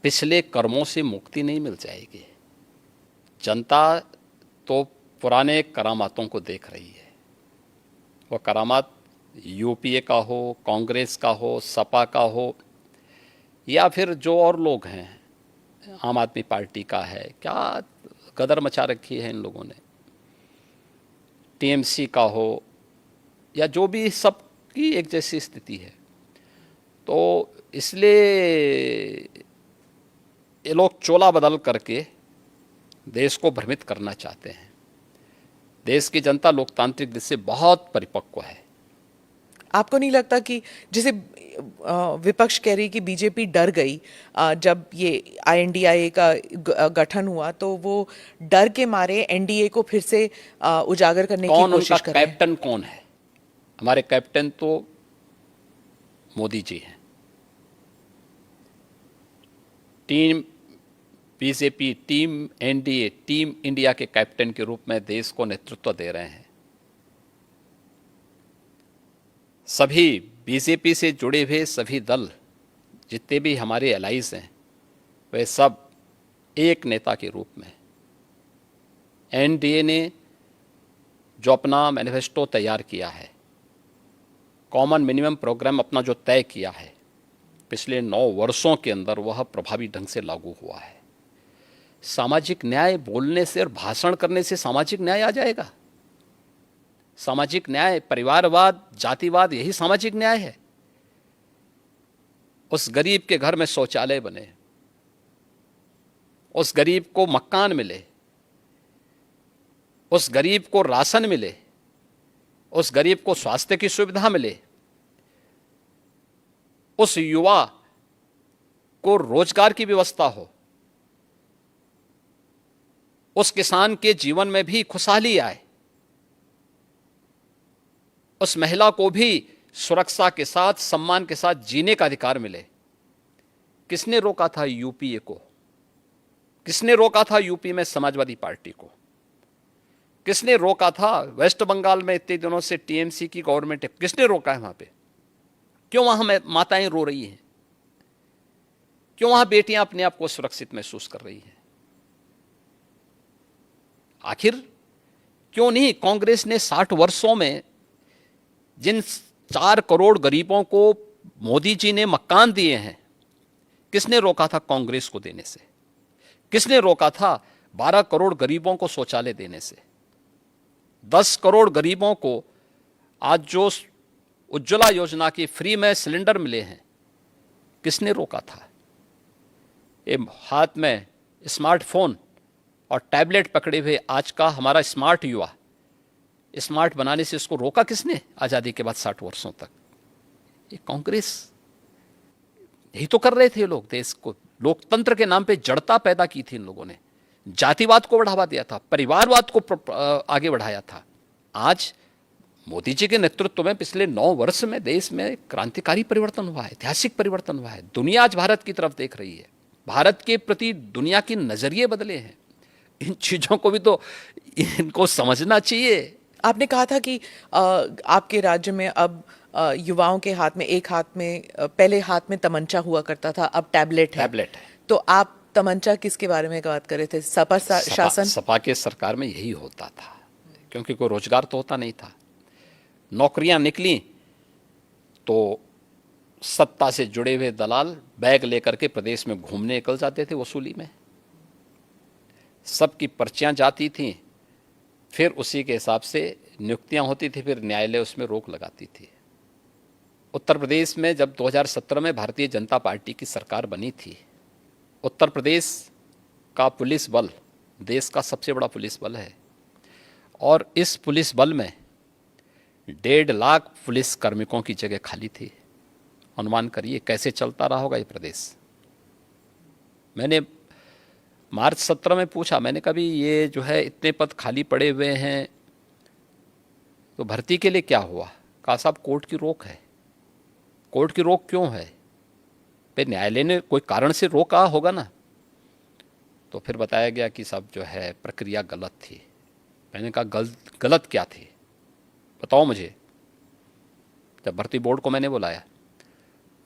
पिछले कर्मों से मुक्ति नहीं मिल जाएगी। जनता तो पुराने करामातों को देख रही है। वह करामात UPA का हो, कांग्रेस का हो, सपा का हो, या फिर जो और लोग हैं, आम आदमी पार्टी का है, क्या गदर मचा रखी है इन लोगों ने, TMC का हो, या जो भी, सबकी एक जैसी स्थिति है। तो इसलिए ये लोग चोला बदल करके देश को भ्रमित करना चाहते हैं। देश की जनता लोकतांत्रिक दृष्टि से बहुत परिपक्व है। आपको नहीं लगता कि जैसे विपक्ष कह रही कि बीजेपी डर गई जब ये INDIA का गठन हुआ, तो वो डर के मारे NDA को फिर से उजागर करने की कोशिश कर रहे हैं? कैप्टन कौन है? हमारे कैप्टन तो मोदी जी हैं। Team BJP team NDA team India के कैप्टन के रूप में देश को नेतृत्व दे रहे हैं। सभी बीजेपी से जुड़े हुए सभी दल जितने भी हमारे एलाइज हैं वे सब एक नेता के रूप में, एनडीए ने जो अपना मैनिफेस्टो तैयार किया है, कॉमन मिनिमम प्रोग्राम अपना जो तय किया है, पिछले 9 वर्षों के अंदर वह प्रभावी ढंग से लागू हुआ है। सामाजिक न्याय बोलने से और भाषण करने से सामाजिक न्याय आ जाएगा? सामाजिक न्याय, परिवारवाद, जातिवाद, यही सामाजिक न्याय है। उस गरीब के घर में शौचालय बने, उस गरीब को मकान मिले, उस गरीब को राशन मिले, उस गरीब को स्वास्थ्य की सुविधा मिले, उस युवा को रोजगार की व्यवस्था हो, उस किसान के जीवन में भी खुशहाली आए, उस महिला को भी सुरक्षा के साथ, सम्मान के साथ जीने का अधिकार मिले। किसने रोका था यूपीए को? किसने रोका था यूपी में समाजवादी पार्टी को? किसने रोका था वेस्ट बंगाल में इतने दिनों से टीएमसी की गवर्नमेंट है? किसने रोका है वहां पे? क्यों वहां माताएं रो रही हैं? क्यों वहां बेटियां अपने आप को सुरक्षित महसूस कर रही हैं? आखिर क्यों नहीं कांग्रेस ने 60 वर्षों में जिन 4 करोड़ गरीबों को मोदी जी ने मकान दिए हैं, किसने रोका था कांग्रेस को देने से? किसने रोका था 12 करोड़ गरीबों को शौचालय देने से? 10 करोड़ गरीबों को आज जो उज्ज्वला योजना की फ्री में सिलेंडर मिले हैं, किसने रोका था? ये हाथ में स्मार्टफोन और टैबलेट पकड़े हुए आज का हमारा स्मार्ट युवा, स्मार्ट बनाने से इसको रोका किसने आजादी के बाद 60 वर्षों तक? ये कांग्रेस। यही तो कर रहे थे लोग। देश को लोकतंत्र के नाम पे जड़ता पैदा की थी इन लोगों ने, जातिवाद को बढ़ावा दिया था, परिवारवाद को आगे बढ़ाया था। आज मोदी जी के नेतृत्व में पिछले 9 वर्ष में देश में क्रांतिकारी परिवर्तन हुआ है, ऐतिहासिक परिवर्तन हुआ है। दुनिया आज भारत की तरफ देख रही है, भारत के प्रति दुनिया के नजरिए बदले हैं। इन चीजों को भी तो इनको समझना चाहिए। आपने कहा था कि आपके राज्य में अब युवाओं के हाथ में, एक हाथ में, पहले हाथ में तमंचा हुआ करता था, अब टैबलेट है। तो आप तमंचा किसके बारे में बात कर रहे थे? सपा शासन? सपा के सरकार में यही होता था, क्योंकि कोई रोजगार तो होता नहीं था। नौकरियां निकली तो सत्ता से जुड़े हुए दलाल बैग लेकर के प्रदेश में घूमने निकल जाते थे वसूली में। सबकी पर्चियां जाती थीं, फिर उसी के हिसाब से नियुक्तियां होती थी, फिर न्यायालय उसमें रोक लगाती थी। उत्तर प्रदेश में जब 2017 में भारतीय जनता पार्टी की सरकार बनी थी, उत्तर प्रदेश का पुलिस बल देश का सबसे बड़ा पुलिस बल है, और इस पुलिस बल में 1.5 लाख पुलिस कार्मिकों की जगह खाली थी। अनुमान करिए कैसे चलता रहा होगा ये प्रदेश। मैंने मार्च 17 में पूछा, मैंने कहा भी ये जो है इतने पद खाली पड़े हुए हैं तो भर्ती के लिए क्या हुआ? कहा साहब कोर्ट की रोक है। कोर्ट की रोक क्यों है? फिर न्यायालय ने कोई कारण से रोका होगा ना। तो फिर बताया गया कि साहब जो है प्रक्रिया गलत थी। मैंने कहा गलत क्या थी बताओ मुझे। जब भर्ती बोर्ड को मैंने बुलाया,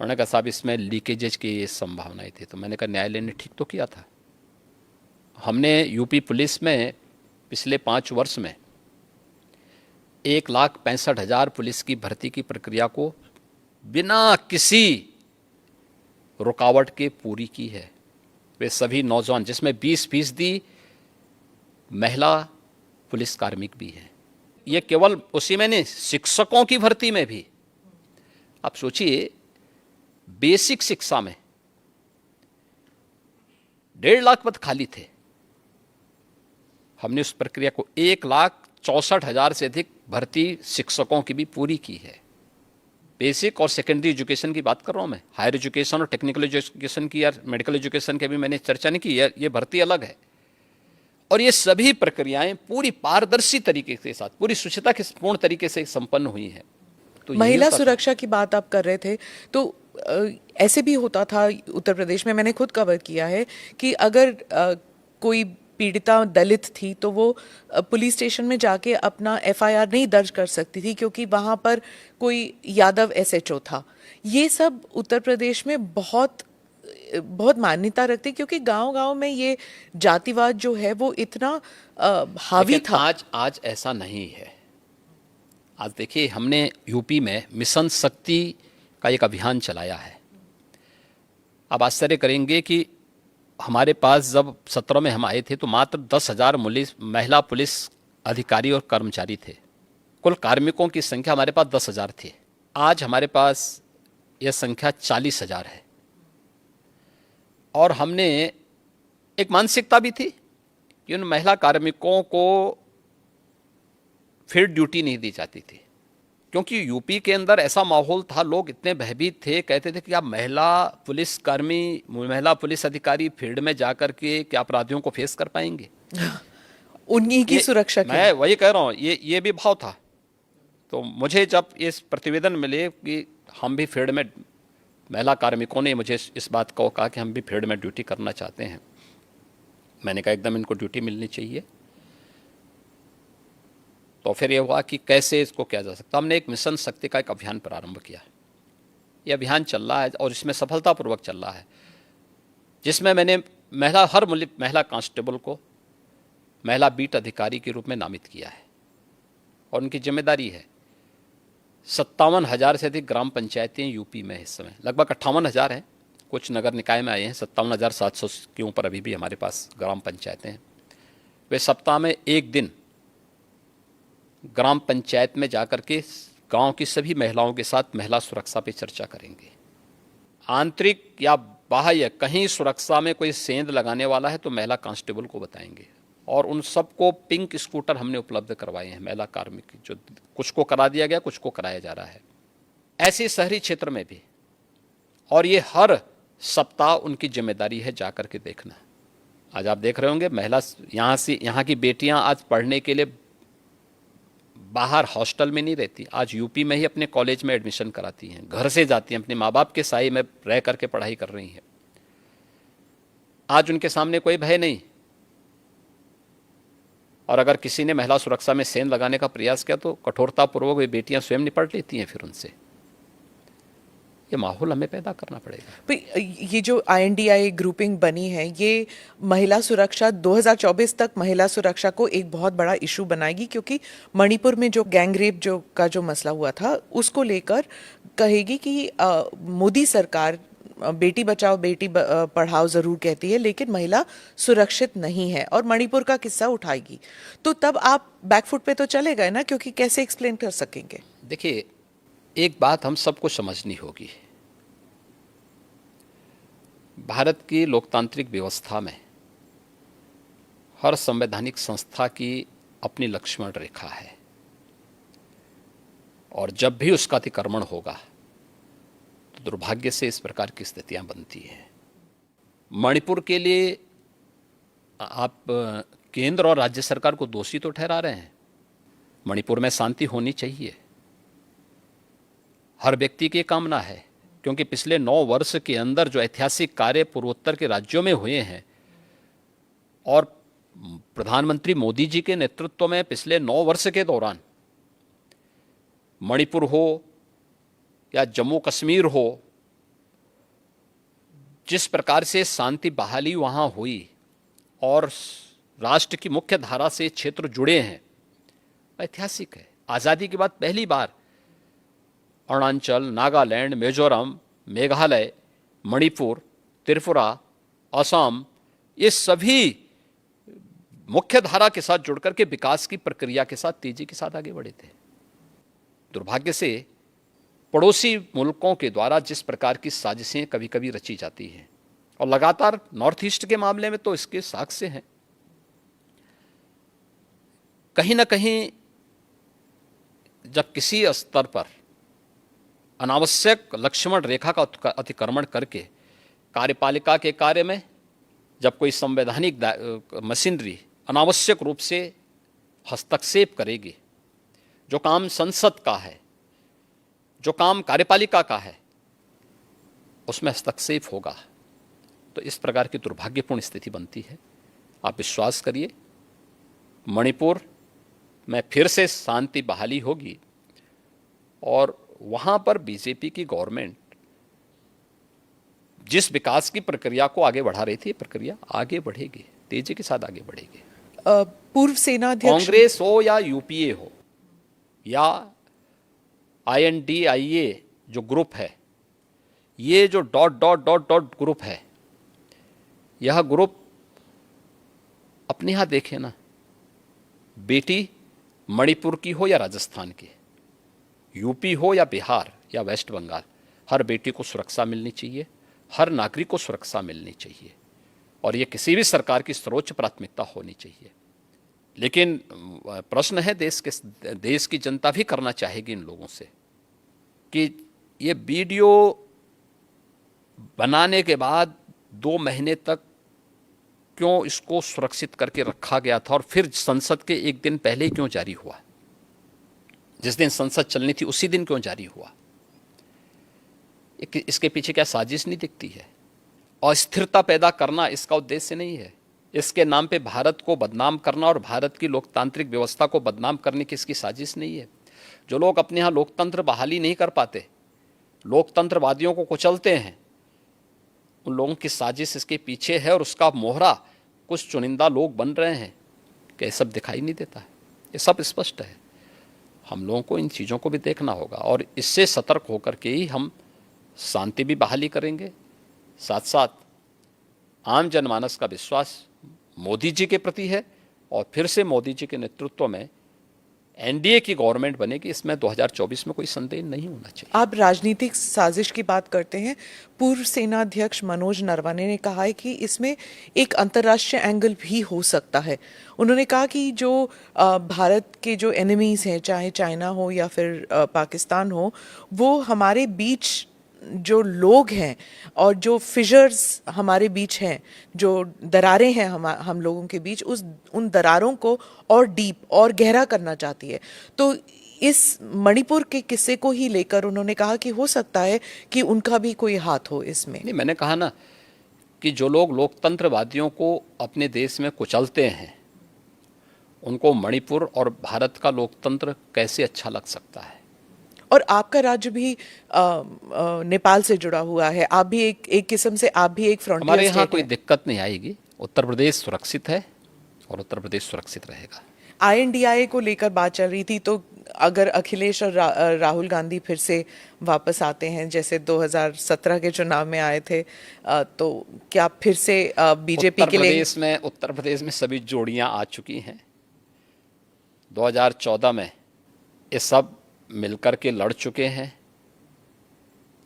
उन्होंने कहा साहब इसमें लीकेजेज की संभावनाएं थी। तो मैंने कहा न्यायालय ने ठीक तो किया था। हमने यूपी पुलिस में पिछले 5 वर्ष में 1,65,000 पुलिस की भर्ती की प्रक्रिया को बिना किसी रुकावट के पूरी की है। वे सभी नौजवान, जिसमें 20% महिला पुलिस कार्मिक भी हैं। ये केवल उसी में नहीं, शिक्षकों की भर्ती में भी। आप सोचिए, बेसिक शिक्षा में 1.5 लाख पद खाली थे। हमने उस प्रक्रिया को 1,64,000 से अधिक भर्ती शिक्षकों की भी पूरी की है। बेसिक और सेकेंडरी एजुकेशन की बात कर रहा हूं मैं। हायर एजुकेशन और टेक्निकल एजुकेशन की या मेडिकल एजुकेशन की भी मैंने चर्चा नहीं की, ये भर्ती अलग है। और ये सभी प्रक्रियाएं पूरी पारदर्शी तरीके के साथ, पूरी शुचिता के पूर्ण तरीके से संपन्न हुई हैं। तो महिला सुरक्षा की बात आप कर रहे थे, तो ऐसे भी होता था उत्तर प्रदेश में, मैंने खुद कवर किया है कि अगर कोई पीड़िता दलित थी तो वो पुलिस स्टेशन में जाके अपना एफआईआर नहीं दर्ज कर सकती थी क्योंकि वहाँ पर कोई यादव एसएचओ था। ये सब उत्तर प्रदेश में बहुत बहुत मान्यता रखते क्योंकि गांव-गांव में ये जातिवाद जो है वो इतना हावी लेकिन था। आज ऐसा नहीं है। आज देखिए, हमने यूपी में मिशन शक्ति का एक अभियान चलाया है। आप आश्चर्य करेंगे कि हमारे पास जब 17 में हम आए थे तो मात्र 10,000 महिला पुलिस अधिकारी और कर्मचारी थे। कुल कार्मिकों की संख्या हमारे पास 10,000 थी। आज हमारे पास यह संख्या 40,000 है। और हमने एक मानसिकता भी थी कि उन महिला कार्मिकों को फिर ड्यूटी नहीं दी जाती थी, क्योंकि यूपी के अंदर ऐसा माहौल था, लोग इतने भयभीत थे, कहते थे कि आप महिला पुलिसकर्मी, महिला पुलिस अधिकारी फील्ड में जाकर के क्या अपराधियों को फेस कर पाएंगे। उन्हीं की सुरक्षा के मैं वही कह रहा हूँ, ये भी भाव था। तो मुझे जब इस प्रतिवेदन मिले कि हम भी फील्ड में, महिला कार्मिकों ने मुझे इस बात को कहा कि हम भी फील्ड में ड्यूटी करना चाहते हैं, मैंने कहा एकदम इनको ड्यूटी मिलनी चाहिए। तो फिर ये हुआ कि कैसे इसको किया जा सकता। हमने एक मिशन शक्ति का एक अभियान प्रारंभ किया। ये अभियान चल रहा है और इसमें सफलतापूर्वक चल रहा है, जिसमें मैंने हर महिला कांस्टेबल को महिला बीट अधिकारी के रूप में नामित किया है। और उनकी जिम्मेदारी है 57,000 से अधिक ग्राम पंचायतें यूपी में इस समय, लगभग 58,000 हैं, कुछ नगर निकाय में आए हैं, 57,700 के ऊपर अभी भी हमारे पास ग्राम पंचायतें हैं। वे सप्ताह में एक दिन ग्राम पंचायत में जाकर के गांव की सभी महिलाओं के साथ महिला सुरक्षा पे चर्चा करेंगे। आंतरिक या बाह्य कहीं सुरक्षा में कोई सेंध लगाने वाला है तो महिला कांस्टेबल को बताएंगे। और उन सबको पिंक स्कूटर हमने उपलब्ध करवाए हैं, महिला कार्मिक, जो कुछ को करा दिया गया, कुछ को कराया जा रहा है। ऐसे शहरी क्षेत्र में भी, और ये हर सप्ताह उनकी जिम्मेदारी है जाकर के देखना। आज आप देख रहे होंगे महिला यहाँ की बेटियां आज पढ़ने के लिए बाहर हॉस्टल में नहीं रहती, आज यूपी में ही अपने कॉलेज में एडमिशन कराती हैं, घर से जाती हैं, अपने माँ बाप के साए में रह करके पढ़ाई कर रही हैं। आज उनके सामने कोई भय नहीं। और अगर किसी ने महिला सुरक्षा में सेंध लगाने का प्रयास किया तो कठोरतापूर्वक वे बेटियां स्वयं निपट लेती हैं फिर उनसे। ये माहौल हमें पैदा करना पड़ेगा। ये जो INDI ग्रुपिंग बनी है, ये महिला सुरक्षा 2024 तक महिला सुरक्षा को एक बहुत बड़ा इशू बनाएगी, क्योंकि मणिपुर में जो गैंग रेप का जो मसला हुआ था उसको लेकर कहेगी कि मोदी सरकार बेटी बचाओ बेटी पढ़ाओ जरूर कहती है, लेकिन महिला सुरक्षित नहीं है, और मणिपुर का किस्सा उठाएगी। तो तब आप बैकफुट पे तो चले गए ना, क्योंकि कैसे एक्सप्लेन कर सकेंगे। देखिए, एक बात हम सबको समझनी होगी, भारत की लोकतांत्रिक व्यवस्था में हर संवैधानिक संस्था की अपनी लक्ष्मण रेखा है, और जब भी उसका अतिक्रमण होगा तो दुर्भाग्य से इस प्रकार की स्थितियां बनती हैं। मणिपुर के लिए आप केंद्र और राज्य सरकार को दोषी तो ठहरा रहे हैं। मणिपुर में शांति होनी चाहिए, हर व्यक्ति की कामना है, क्योंकि पिछले 9 वर्ष के अंदर जो ऐतिहासिक कार्य पूर्वोत्तर के राज्यों में हुए हैं, और प्रधानमंत्री मोदी जी के नेतृत्व में पिछले 9 वर्ष के दौरान मणिपुर हो या जम्मू कश्मीर हो, जिस प्रकार से शांति बहाली वहाँ हुई और राष्ट्र की मुख्य धारा से क्षेत्र जुड़े हैं, ऐतिहासिक है। आज़ादी के बाद पहली बार अरुणाचल, नागालैंड, मिजोरम, मेघालय, मणिपुर, त्रिपुरा, असम, ये सभी मुख्य धारा के साथ जुड़कर के विकास की प्रक्रिया के साथ तेजी के साथ आगे बढ़े थे। दुर्भाग्य से पड़ोसी मुल्कों के द्वारा जिस प्रकार की साजिशें कभी कभी रची जाती हैं, और लगातार नॉर्थ ईस्ट के मामले में तो इसके साक्ष्य हैं, कहीं ना कहीं जब किसी स्तर पर अनावश्यक लक्ष्मण रेखा का अतिक्रमण करके कार्यपालिका के कार्य में जब कोई संवैधानिक मशीनरी अनावश्यक रूप से हस्तक्षेप करेगी, जो काम संसद का है, जो काम कार्यपालिका का है, उसमें हस्तक्षेप होगा तो इस प्रकार की दुर्भाग्यपूर्ण स्थिति बनती है। आप विश्वास करिए, मणिपुर में फिर से शांति बहाली होगी और वहां पर बीजेपी की गवर्नमेंट जिस विकास की प्रक्रिया को आगे बढ़ा रही थी, प्रक्रिया आगे बढ़ेगी, तेजी के साथ आगे बढ़ेगी। पूर्व सेनाध्यक्ष कांग्रेस हो या यूपीए हो या INDIA जो ग्रुप है, ये जो dot dot dot dot group है, यह ग्रुप अपने यहां देखे ना, बेटी मणिपुर की हो या राजस्थान की, यूपी हो या बिहार या वेस्ट बंगाल, हर बेटी को सुरक्षा मिलनी चाहिए, हर नागरिक को सुरक्षा मिलनी चाहिए और ये किसी भी सरकार की सर्वोच्च प्राथमिकता होनी चाहिए। लेकिन प्रश्न है, देश की जनता भी करना चाहेगी इन लोगों से कि ये वीडियो बनाने के बाद 2 महीने तक क्यों इसको सुरक्षित करके रखा गया था और फिर संसद के एक दिन पहले क्यों जारी हुआ, जिस दिन संसद चलनी थी उसी दिन क्यों जारी हुआ? इसके पीछे क्या साजिश नहीं दिखती है? अस्थिरता पैदा करना इसका उद्देश्य नहीं है। इसके नाम पे भारत को बदनाम करना और भारत की लोकतांत्रिक व्यवस्था को बदनाम करने की इसकी साजिश नहीं है। जो लोग अपने यहाँ लोकतंत्र बहाली नहीं कर पाते, लोकतंत्रवादियों को कुचलते हैं, उन लोगों की साजिश इसके पीछे है और उसका मोहरा कुछ चुनिंदा लोग बन रहे हैं कि सब दिखाई नहीं देता है। ये सब स्पष्ट है। हम लोगों को इन चीज़ों को भी देखना होगा और इससे सतर्क होकर के ही हम शांति भी बहाली करेंगे। साथ साथ आम जनमानस का विश्वास मोदी जी के प्रति है और फिर से मोदी जी के नेतृत्व में NDA की गवर्नमेंट बनेगी, इसमें 2024 में कोई संदेह नहीं होना चाहिए। आप राजनीतिक साजिश की बात करते हैं। पूर्व सेनाध्यक्ष मनोज नरवणे ने कहा है कि इसमें एक अंतर्राष्ट्रीय एंगल भी हो सकता है। उन्होंने कहा कि जो भारत के जो एनिमीज हैं, चाहे चाइना हो या फिर पाकिस्तान हो, वो हमारे बीच जो लोग हैं और जो फिशर्स हमारे बीच हैं, जो दरारें हैं हम लोगों के बीच, उन दरारों को और डीप और गहरा करना चाहती है। तो इस मणिपुर के किस्से को ही लेकर उन्होंने कहा कि हो सकता है कि उनका भी कोई हाथ हो इसमें। नहीं, मैंने कहा ना कि जो लोग लोकतंत्रवादियों को अपने देश में कुचलते हैं, उनको मणिपुर और भारत का लोकतंत्र कैसे अच्छा लग सकता है? और आपका राज्य भी नेपाल से जुड़ा हुआ है। आप भी एक किस्म से आप भी एक फ्रंटियर हमारे यहाँ स्टेट कोई है। दिक्कत नहीं आएगी। उत्तर प्रदेश सुरक्षित है और उत्तर प्रदेश सुरक्षित रहेगा। INDIA को लेकर बात चल रही थी, तो अगर अखिलेश और राहुल गांधी फिर से वापस आते हैं जैसे 2017 के चुनाव में आए थे, तो क्या फिर से बीजेपी के लिए? उत्तर प्रदेश में सभी जोड़ियां आ चुकी हैं। 2014 में ये सब मिलकर के लड़ चुके हैं।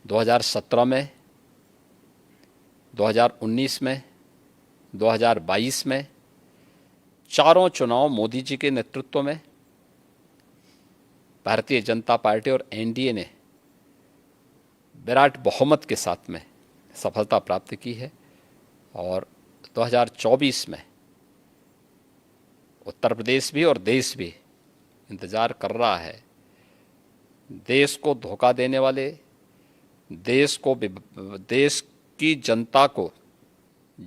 2017 में, 2019 में, 2022 में चारों चुनाव मोदी जी के नेतृत्व में भारतीय जनता पार्टी और NDA ने विराट बहुमत के साथ में सफलता प्राप्त की है और 2024 में उत्तर प्रदेश भी और देश भी इंतज़ार कर रहा है। देश को धोखा देने वाले, देश की जनता को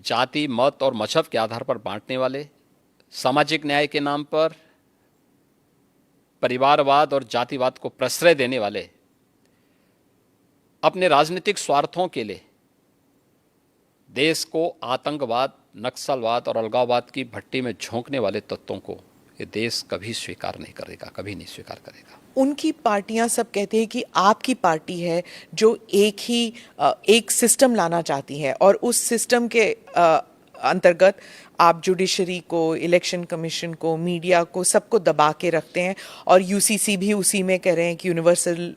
जाति, मत और मजहब के आधार पर बांटने वाले, सामाजिक न्याय के नाम पर परिवारवाद और जातिवाद को प्रश्रय देने वाले, अपने राजनीतिक स्वार्थों के लिए देश को आतंकवाद, नक्सलवाद और अलगाववाद की भट्टी में झोंकने वाले तत्वों को ये देश कभी स्वीकार नहीं करेगा, कभी नहीं स्वीकार करेगा। उनकी पार्टियां सब कहते हैं कि आपकी पार्टी है जो एक सिस्टम लाना चाहती है और उस सिस्टम के अंतर्गत आप जुडिशरी को, इलेक्शन कमीशन को, मीडिया को, सबको दबा के रखते हैं और UCC भी उसी में कह रहे हैं कि यूनिवर्सल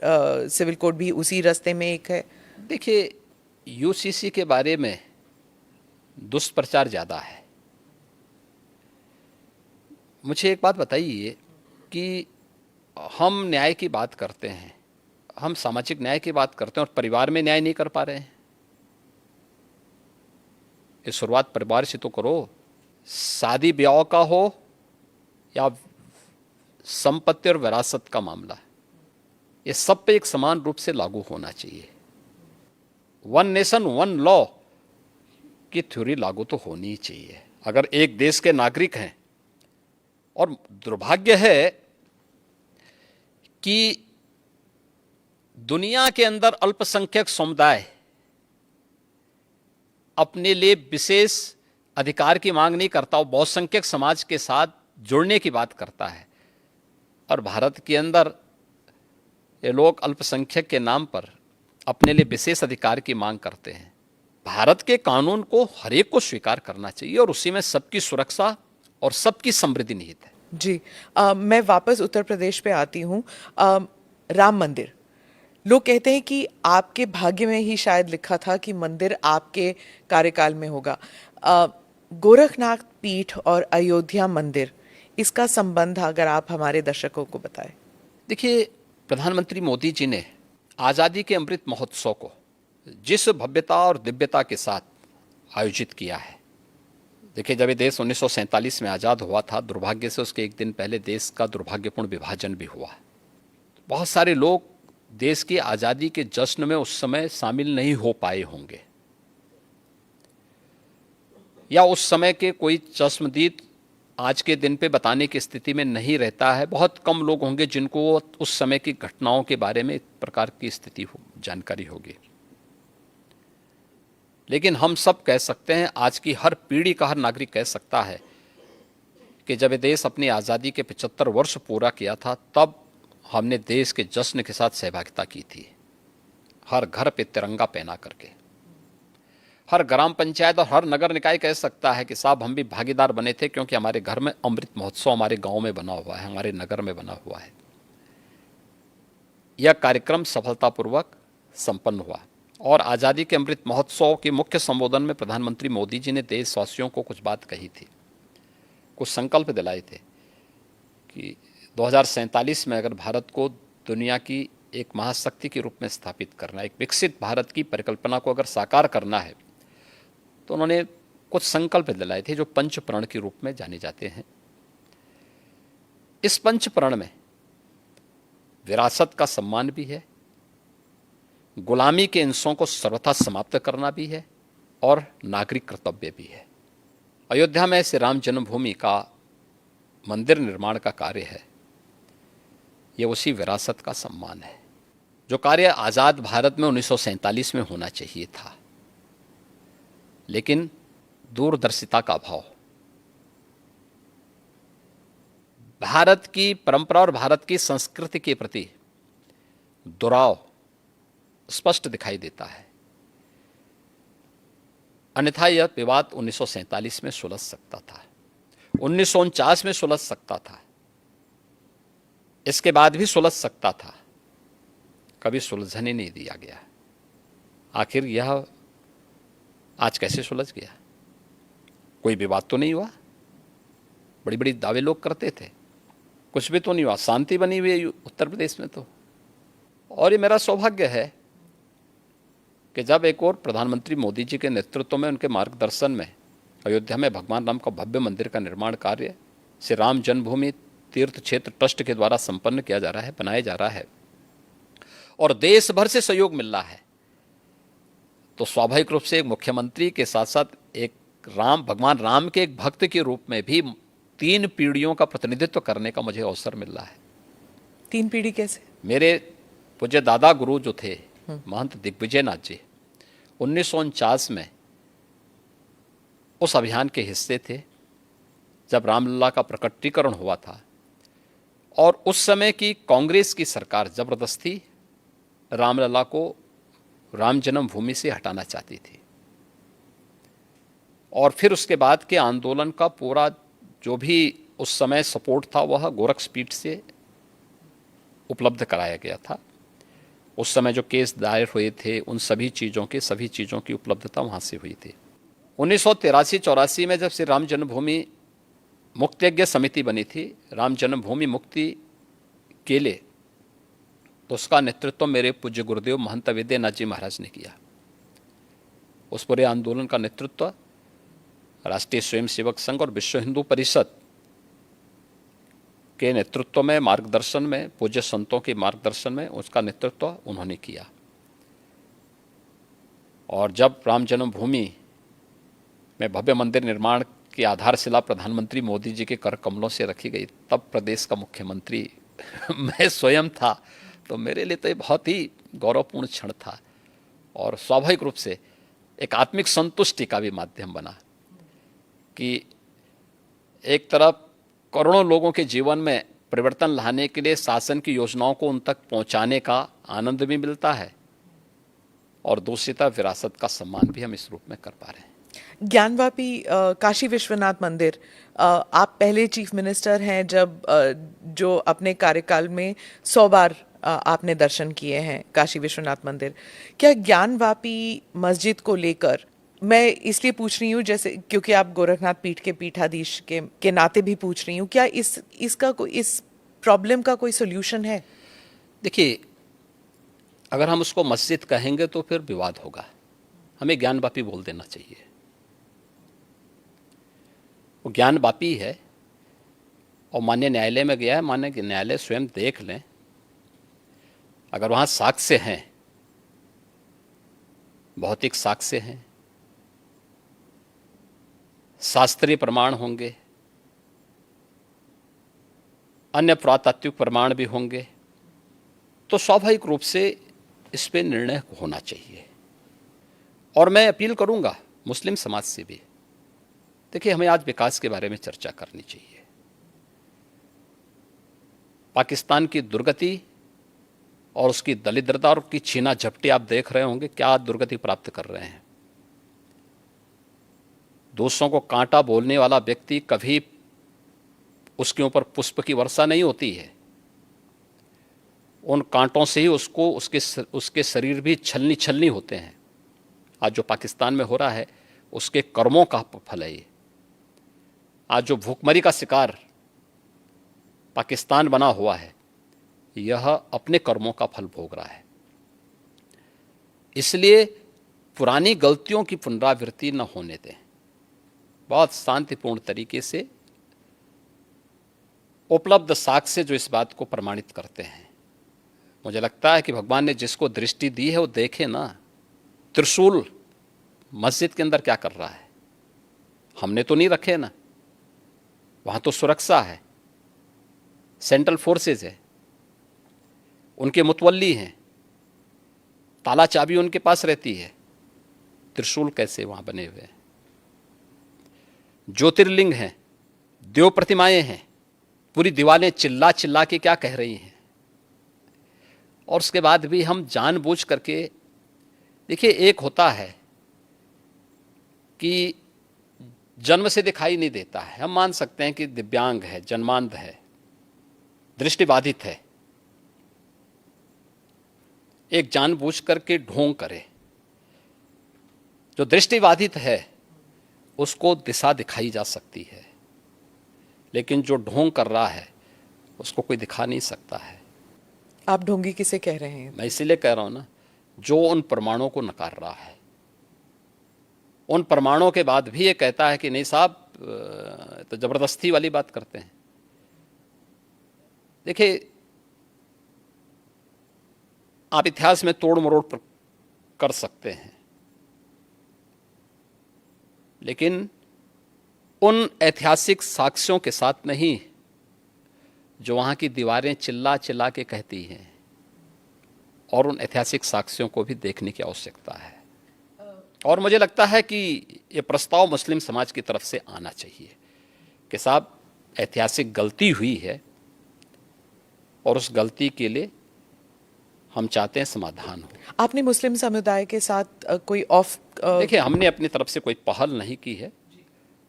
सिविल कोड भी उसी रास्ते में एक है। देखिए, UCC के बारे में दुष्प्रचार ज़्यादा है। मुझे एक बात बताइए कि हम न्याय की बात करते हैं, हम सामाजिक न्याय की बात करते हैं और परिवार में न्याय नहीं कर पा रहे हैं। ये शुरुआत परिवार से तो करो। शादी ब्याह का हो या संपत्ति और विरासत का मामला, ये सब पे एक समान रूप से लागू होना चाहिए। वन नेशन वन लॉ की थ्योरी लागू तो होनी ही चाहिए अगर एक देश के नागरिक हैं। और दुर्भाग्य है कि दुनिया के अंदर अल्पसंख्यक समुदाय अपने लिए विशेष अधिकार की मांग नहीं करता, वो बहुसंख्यक समाज के साथ जुड़ने की बात करता है। और भारत के अंदर ये लोग अल्पसंख्यक के नाम पर अपने लिए विशेष अधिकार की मांग करते हैं। भारत के कानून को हर एक को स्वीकार करना चाहिए और उसी में सबकी सुरक्षा और सबकी समृद्धि निहित है। जी, मैं वापस उत्तर प्रदेश पे आती हूँ। राम मंदिर, लोग कहते हैं कि आपके भाग्य में ही शायद लिखा था कि मंदिर आपके कार्यकाल में होगा। गोरखनाथ पीठ और अयोध्या मंदिर, इसका संबंध अगर आप हमारे दर्शकों को बताएं। देखिए, प्रधानमंत्री मोदी जी ने आज़ादी के अमृत महोत्सव को जिस भव्यता और दिव्यता के साथ आयोजित किया है, देखिए जब ये देश 1947 में आज़ाद हुआ था, दुर्भाग्य से उसके एक दिन पहले देश का दुर्भाग्यपूर्ण विभाजन भी हुआ। बहुत सारे लोग देश की आज़ादी के जश्न में उस समय शामिल नहीं हो पाए होंगे, या उस समय के कोई चश्मदीद आज के दिन पे बताने की स्थिति में नहीं रहता है। बहुत कम लोग होंगे जिनको उस समय की घटनाओं के बारे में इस प्रकार की स्थिति जानकारी होगी। लेकिन हम सब कह सकते हैं, आज की हर पीढ़ी का हर नागरिक कह सकता है कि जब ये देश अपनी आज़ादी के 75 वर्ष पूरा किया था, तब हमने देश के जश्न के साथ सहभागिता की थी। हर घर पे तिरंगा पहना करके, हर ग्राम पंचायत और हर नगर निकाय कह सकता है कि साहब हम भी भागीदार बने थे, क्योंकि हमारे घर में अमृत महोत्सव हमारे गांव में बना हुआ है, हमारे नगर में बना हुआ है। यह कार्यक्रम सफलतापूर्वक संपन्न हुआ और आज़ादी के अमृत महोत्सव के मुख्य संबोधन में प्रधानमंत्री मोदी जी ने देशवासियों को कुछ बात कही थी, कुछ संकल्प दिलाए थे कि 2047 में अगर भारत को दुनिया की एक महाशक्ति के रूप में स्थापित करना, एक विकसित भारत की परिकल्पना को अगर साकार करना है, तो उन्होंने कुछ संकल्प दिलाए थे जो पंच प्रण के रूप में जाने जाते हैं। इस पंच प्रण में विरासत का सम्मान भी है, गुलामी के इंसों को सर्वथा समाप्त करना भी है और नागरिक कर्तव्य भी है। अयोध्या में श्री राम जन्मभूमि का मंदिर निर्माण का कार्य है, यह उसी विरासत का सम्मान है जो कार्य आज़ाद भारत में 1947 में होना चाहिए था। लेकिन दूरदर्शिता का अभाव, भारत की परंपरा और भारत की संस्कृति के प्रति दुराव स्पष्ट दिखाई देता है। अन्यथा यह विवाद 1947 में सुलझ सकता था, 1949 में सुलझ सकता था, इसके बाद भी सुलझ सकता था, कभी सुलझने नहीं दिया गया। आखिर यह आज कैसे सुलझ गया? कोई विवाद तो नहीं हुआ, बड़ी बड़ी दावे लोग करते थे, कुछ भी तो नहीं हुआ, शांति बनी हुई है उत्तर प्रदेश में तो। और ये मेरा सौभाग्य है कि जब एक और प्रधानमंत्री मोदी जी के नेतृत्व में, उनके मार्गदर्शन में अयोध्या में भगवान राम का भव्य मंदिर का निर्माण कार्य श्री राम जन्मभूमि तीर्थ क्षेत्र ट्रस्ट के द्वारा संपन्न किया जा रहा है, बनाया जा रहा है और देश भर से सहयोग मिल रहा है, तो स्वाभाविक रूप से एक मुख्यमंत्री के साथ साथ एक भगवान राम के एक भक्त के रूप में भी 3 पीढ़ियों का प्रतिनिधित्व करने का मुझे अवसर मिल रहा है। 3 पीढ़ी कैसे? मेरे पूज्य दादा गुरु जो थे महंत दिग्विजय नाथ जी, 1949 में उस अभियान के हिस्से थे जब रामलला का प्रकटीकरण हुआ था और उस समय की कांग्रेस की सरकार जबरदस्ती रामलला को राम जन्मभूमि से हटाना चाहती थी। और फिर उसके बाद के आंदोलन का पूरा जो भी उस समय सपोर्ट था वह गोरखपीठ से उपलब्ध कराया गया था। उस समय जो केस दायर हुए थे उन सभी चीज़ों की उपलब्धता वहाँ से हुई थी। 1983-84 में जब श्री राम जन्मभूमि मुक्तयज्ञ समिति बनी थी, राम जन्मभूमि मुक्ति के लिए, तो उसका नेतृत्व मेरे पूज्य गुरुदेव महंत विद्यानाथ जी महाराज ने किया। उस पूरे आंदोलन का नेतृत्व राष्ट्रीय स्वयंसेवक संघ और विश्व हिंदू परिषद के नेतृत्व में, मार्गदर्शन में, पूज्य संतों के मार्गदर्शन में उसका नेतृत्व उन्होंने किया। और जब राम जन्मभूमि में भव्य मंदिर निर्माण की आधारशिला प्रधानमंत्री मोदी जी के कर कमलों से रखी गई, तब प्रदेश का मुख्यमंत्री मैं स्वयं था। तो मेरे लिए तो ये बहुत ही गौरवपूर्ण क्षण था और स्वाभाविक रूप से एक आत्मिक संतुष्टि का भी माध्यम बना कि एक तरफ करोड़ों लोगों के जीवन में परिवर्तन लाने के लिए शासन की योजनाओं को उन तक पहुंचाने का आनंद भी मिलता है और दूसरी तरफ विरासत का सम्मान भी हम इस रूप में कर पा रहे हैं। ज्ञानवापी काशी विश्वनाथ मंदिर, आप पहले चीफ मिनिस्टर हैं जब जो अपने कार्यकाल में 100 बार आपने दर्शन किए हैं काशी विश्वनाथ मंदिर। क्या ज्ञानवापी मस्जिद को लेकर, मैं इसलिए पूछ रही हूँ जैसे क्योंकि आप गोरखनाथ पीठ के पीठाधीश के नाते भी पूछ रही हूँ, क्या इस प्रॉब्लम का कोई सोल्यूशन है? देखिए, अगर हम उसको मस्जिद कहेंगे तो फिर विवाद होगा, हमें ज्ञानवापी बोल देना चाहिए। वो ज्ञानवापी है और माननीय न्यायालय में गया है, माननीय न्यायालय स्वयं देख लें, अगर वहाँ साक्ष्य हैं, भौतिक साक्ष्य हैं, शास्त्रीय प्रमाण होंगे, अन्य पुरातात्विक प्रमाण भी होंगे, तो स्वाभाविक रूप से इस पे निर्णय होना चाहिए। और मैं अपील करूंगा मुस्लिम समाज से भी, देखिए हमें आज विकास के बारे में चर्चा करनी चाहिए। पाकिस्तान की दुर्गति और उसकी दलिद्रता और उसकी छीना झपटी आप देख रहे होंगे, क्या दुर्गति प्राप्त कर रहे हैं। दूसरों को कांटा बोलने वाला व्यक्ति कभी उसके ऊपर पुष्प की वर्षा नहीं होती है, उन कांटों से ही उसको उसके शरीर भी छलनी छलनी होते हैं। आज जो पाकिस्तान में हो रहा है उसके कर्मों का फल है ये। आज जो भूखमरी का शिकार पाकिस्तान बना हुआ है, यह अपने कर्मों का फल भोग रहा है। इसलिए पुरानी गलतियों की पुनरावृत्ति न होने दें, बहुत शांतिपूर्ण तरीके से उपलब्ध साक्ष्य जो इस बात को प्रमाणित करते हैं। मुझे लगता है कि भगवान ने जिसको दृष्टि दी है वो देखे ना, त्रिशूल मस्जिद के अंदर क्या कर रहा है, हमने तो नहीं रखे ना, वहां तो सुरक्षा है, सेंट्रल फोर्सेज है, उनके मुतवल्ली हैं, ताला चाबी उनके पास रहती है, त्रिशूल कैसे वहां बने हुए हैं। ज्योतिर्लिंग हैं, देव प्रतिमाएं हैं, पूरी दीवारें चिल्ला चिल्ला के क्या कह रही हैं। और उसके बाद भी हम जानबूझ करके, देखिए एक होता है कि जन्म से दिखाई नहीं देता है, हम मान सकते हैं कि दिव्यांग है, जन्मांध है, दृष्टिबाधित है, एक जानबूझ करके ढोंग करे। जो दृष्टिबाधित है उसको दिशा दिखाई जा सकती है, लेकिन जो ढोंग कर रहा है उसको कोई दिखा नहीं सकता है। आप ढोंगी किसे कह रहे हैं? मैं इसीलिए कह रहा हूं ना, जो उन प्रमाणों को नकार रहा है, उन प्रमाणों के बाद भी ये कहता है कि नहीं साहब, तो जबरदस्ती वाली बात करते हैं। देखिए, आप इतिहास में तोड़ मरोड़ कर सकते हैं, लेकिन उन ऐतिहासिक साक्ष्यों के साथ नहीं जो वहां की दीवारें चिल्ला चिल्ला के कहती हैं, और उन ऐतिहासिक साक्ष्यों को भी देखने की आवश्यकता है। और मुझे लगता है कि ये प्रस्ताव मुस्लिम समाज की तरफ से आना चाहिए कि साहब ऐतिहासिक गलती हुई है और उस गलती के लिए हम चाहते हैं समाधान हो। आपने मुस्लिम समुदाय के साथ कोई देखिए, हमने अपनी तरफ से कोई पहल नहीं की है,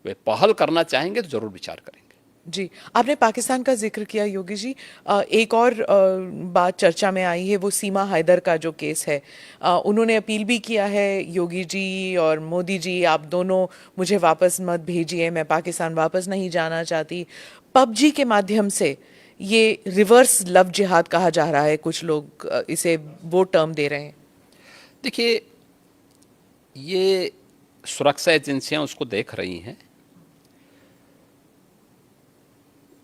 वे पहल करना चाहेंगे तो जरूर विचार करेंगे। जी, आपने पाकिस्तान का जिक्र किया योगी जी। एक और बात चर्चा में आई है, वो सीमा हैदर का जो केस है। उन्होंने अपील भी किया है, योगी जी और मोदी जी, आप दोनों मुझे वापस मत भेजिए, मैं पाकिस्तान वापस नहीं जाना चाहती। पबजी के माध्यम से ये रिवर्स लव जिहाद कहा जा रहा है, कुछ लोग इसे वो टर्म दे रहे हैं। देखिए, ये सुरक्षा एजेंसियां उसको देख रही हैं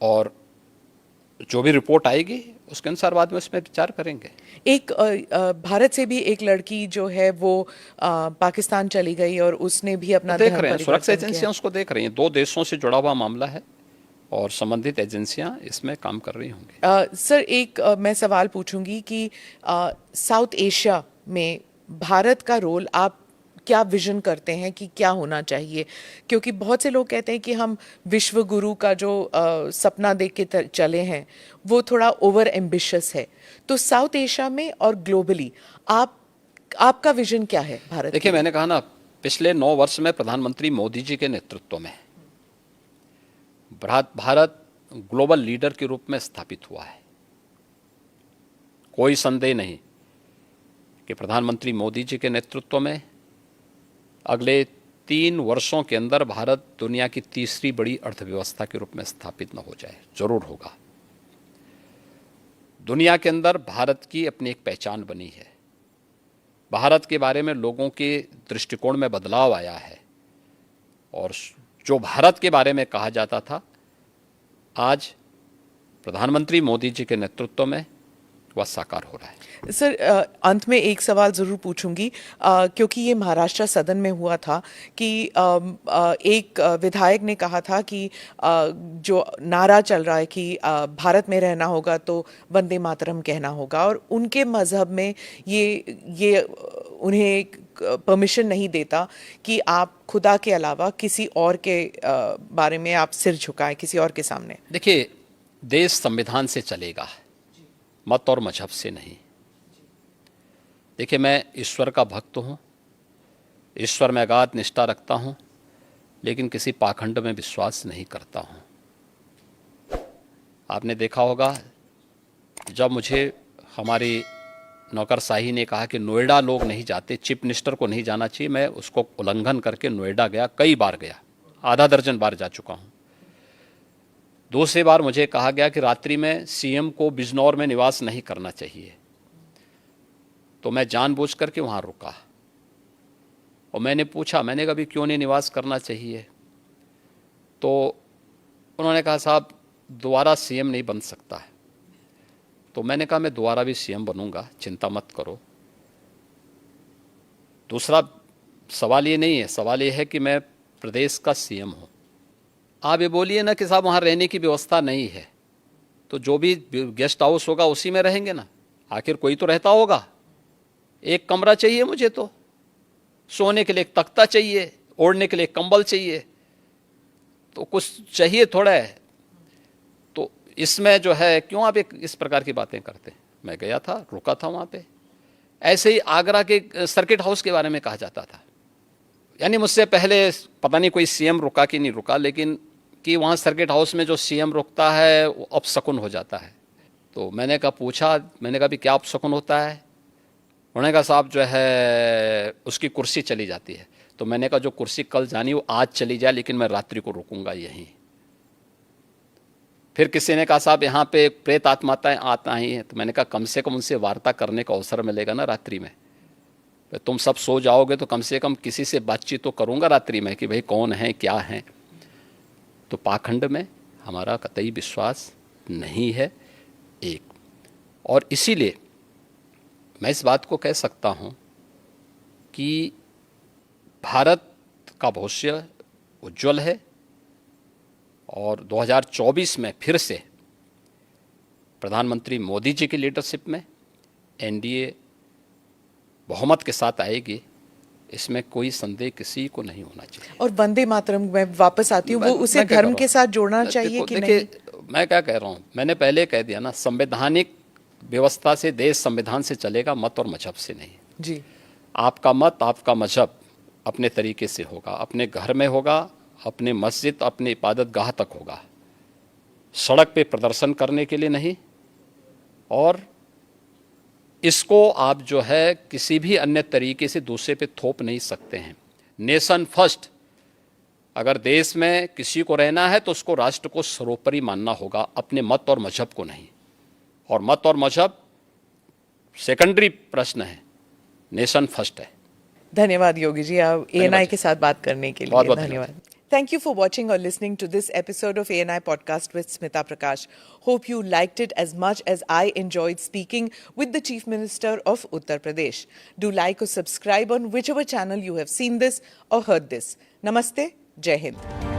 और जो भी रिपोर्ट आएगी उसके अनुसार बाद में उसमें विचार करेंगे। एक भारत से भी एक लड़की जो है वो पाकिस्तान चली गई और उसने भी अपना देख धर्म रहे हैं, सुरक्षा परिवर्तन एजेंसियां किया। उसको देख रही हैं। 2 देशों से जुड़ा हुआ मामला है और संबंधित एजेंसियां इसमें काम कर रही होंगी। सर एक मैं सवाल पूछूंगी कि साउथ एशिया में भारत का रोल आप क्या विजन करते हैं कि क्या होना चाहिए, क्योंकि बहुत से लोग कहते हैं कि हम विश्व गुरु का जो सपना देख के चले हैं वो थोड़ा ओवर एम्बिशियस है, तो साउथ एशिया में और ग्लोबली आपका विजन क्या है भारत देखिए, के लिए? मैंने कहा ना, पिछले 9 वर्ष में प्रधानमंत्री मोदी जी के नेतृत्व में भारत ग्लोबल लीडर के रूप में स्थापित हुआ है। कोई संदेह नहीं कि प्रधानमंत्री मोदी जी के नेतृत्व में अगले 3 वर्षों के अंदर भारत दुनिया की तीसरी बड़ी अर्थव्यवस्था के रूप में स्थापित न हो जाए, जरूर होगा। दुनिया के अंदर भारत की अपनी एक पहचान बनी है। भारत के बारे में लोगों के दृष्टिकोण में बदलाव आया है और जो भारत के बारे में कहा जाता था, आज प्रधानमंत्री मोदी जी के नेतृत्व में वह साकार हो रहा है। सर अंत में एक सवाल ज़रूर पूछूंगी, क्योंकि ये महाराष्ट्र सदन में हुआ था कि एक विधायक ने कहा था कि जो नारा चल रहा है कि भारत में रहना होगा तो वंदे मातरम कहना होगा, और उनके मजहब में ये उन्हें परमिशन नहीं देता कि आप खुदा के अलावा किसी और के बारे में आप सिर झुकाएं किसी और के सामने। देखिए, देश संविधान से चलेगा, मत और मजहब से नहीं। देखिए, मैं ईश्वर का भक्त हूँ, ईश्वर में अगाध निष्ठा रखता हूँ, लेकिन किसी पाखंड में विश्वास नहीं करता हूँ। आपने देखा होगा, जब मुझे हमारी नौकरशाही ने कहा कि नोएडा लोग नहीं जाते, चीफ मिनिस्टर को नहीं जाना चाहिए, मैं उसको उल्लंघन करके नोएडा गया, कई बार गया, आधा दर्जन बार जा चुका हूँ। दूसरी बार मुझे कहा गया कि रात्रि में सीएम को बिजनौर में निवास नहीं करना चाहिए, तो मैं जानबूझ करके वहाँ रुका और मैंने पूछा, मैंने कहा भी क्यों नहीं निवास करना चाहिए? तो उन्होंने कहा साहब दोबारा सीएम नहीं बन सकता है। तो मैंने कहा मैं दोबारा भी सीएम बनूंगा, चिंता मत करो। दूसरा सवाल ये नहीं है, सवाल ये है कि मैं प्रदेश का सीएम हूँ। आप ये बोलिए ना कि साहब वहाँ रहने की व्यवस्था नहीं है, तो जो भी गेस्ट हाउस होगा उसी में रहेंगे ना, आखिर कोई तो रहता होगा। एक कमरा चाहिए मुझे, तो सोने के लिए एक तख्ता चाहिए, ओढ़ने के लिए एक कंबल चाहिए, तो कुछ चाहिए थोड़ा है। तो इसमें जो है क्यों आप इस प्रकार की बातें करते हैं? मैं गया था, रुका था वहाँ पे। ऐसे ही आगरा के सर्किट हाउस के बारे में कहा जाता था, यानी मुझसे पहले पता नहीं कोई सीएम रुका कि नहीं रुका, लेकिन कि वहाँ सर्किट हाउस में जो सीएम रुकता है वो अपशकुन हो जाता है। तो मैंने कहा भी क्या अपशकुन होता है? उन्होंने कहा साहब जो है उसकी कुर्सी चली जाती है। तो मैंने कहा जो कुर्सी कल जानी वो आज चली जाए, लेकिन मैं रात्रि को रुकूंगा यहीं। फिर किसी ने कहा साहब यहाँ पे प्रेत आत्माएं आता ही हैं, तो मैंने कहा कम से कम उनसे वार्ता करने का अवसर मिलेगा ना रात्रि में। तुम सब सो जाओगे तो कम से कम किसी से बातचीत तो करूँगा रात्रि में कि भाई कौन है क्या है। तो पाखंड में हमारा कतई विश्वास नहीं है एक, और इसीलिए मैं इस बात को कह सकता हूँ कि भारत का भविष्य उज्जवल है और 2024 में फिर से प्रधानमंत्री मोदी जी की लीडरशिप में एनडीए बहुमत के साथ आएगी, इसमें कोई संदेह किसी को नहीं होना चाहिए। और वंदे मातरम मैं वापस आती हूँ, वो उसे धर्म के साथ जोड़ना चाहिए कि नहीं? मैं क्या कह रहा हूँ, मैंने पहले कह दिया ना, संवैधानिक व्यवस्था से देश संविधान से चलेगा, मत और मजहब से नहीं। जी, आपका मत आपका मजहब अपने तरीके से होगा, अपने घर में होगा, अपने मस्जिद अपने इबादत गाह तक होगा, सड़क पे प्रदर्शन करने के लिए नहीं। और इसको आप जो है किसी भी अन्य तरीके से दूसरे पे थोप नहीं सकते हैं। नेशन फर्स्ट, अगर देश में किसी को रहना है तो उसको राष्ट्र को सर्वोपरि मानना होगा, अपने मत और मजहब को नहीं। और मत और मजहब सेकेंडरी प्रश्न है, नेशन फर्स्ट है। धन्यवाद योगी जी, आप एएनआई के साथ बात करने के लिए बहुत-बहुत धन्यवाद। Thank you for watching or listening to this episode of ANI Podcast with Smita Prakash. Hope you liked it as much as I enjoyed speaking with the Chief Minister of Uttar Pradesh. Do like or subscribe on whichever channel you have seen this or heard this. Namaste. Jai Hind.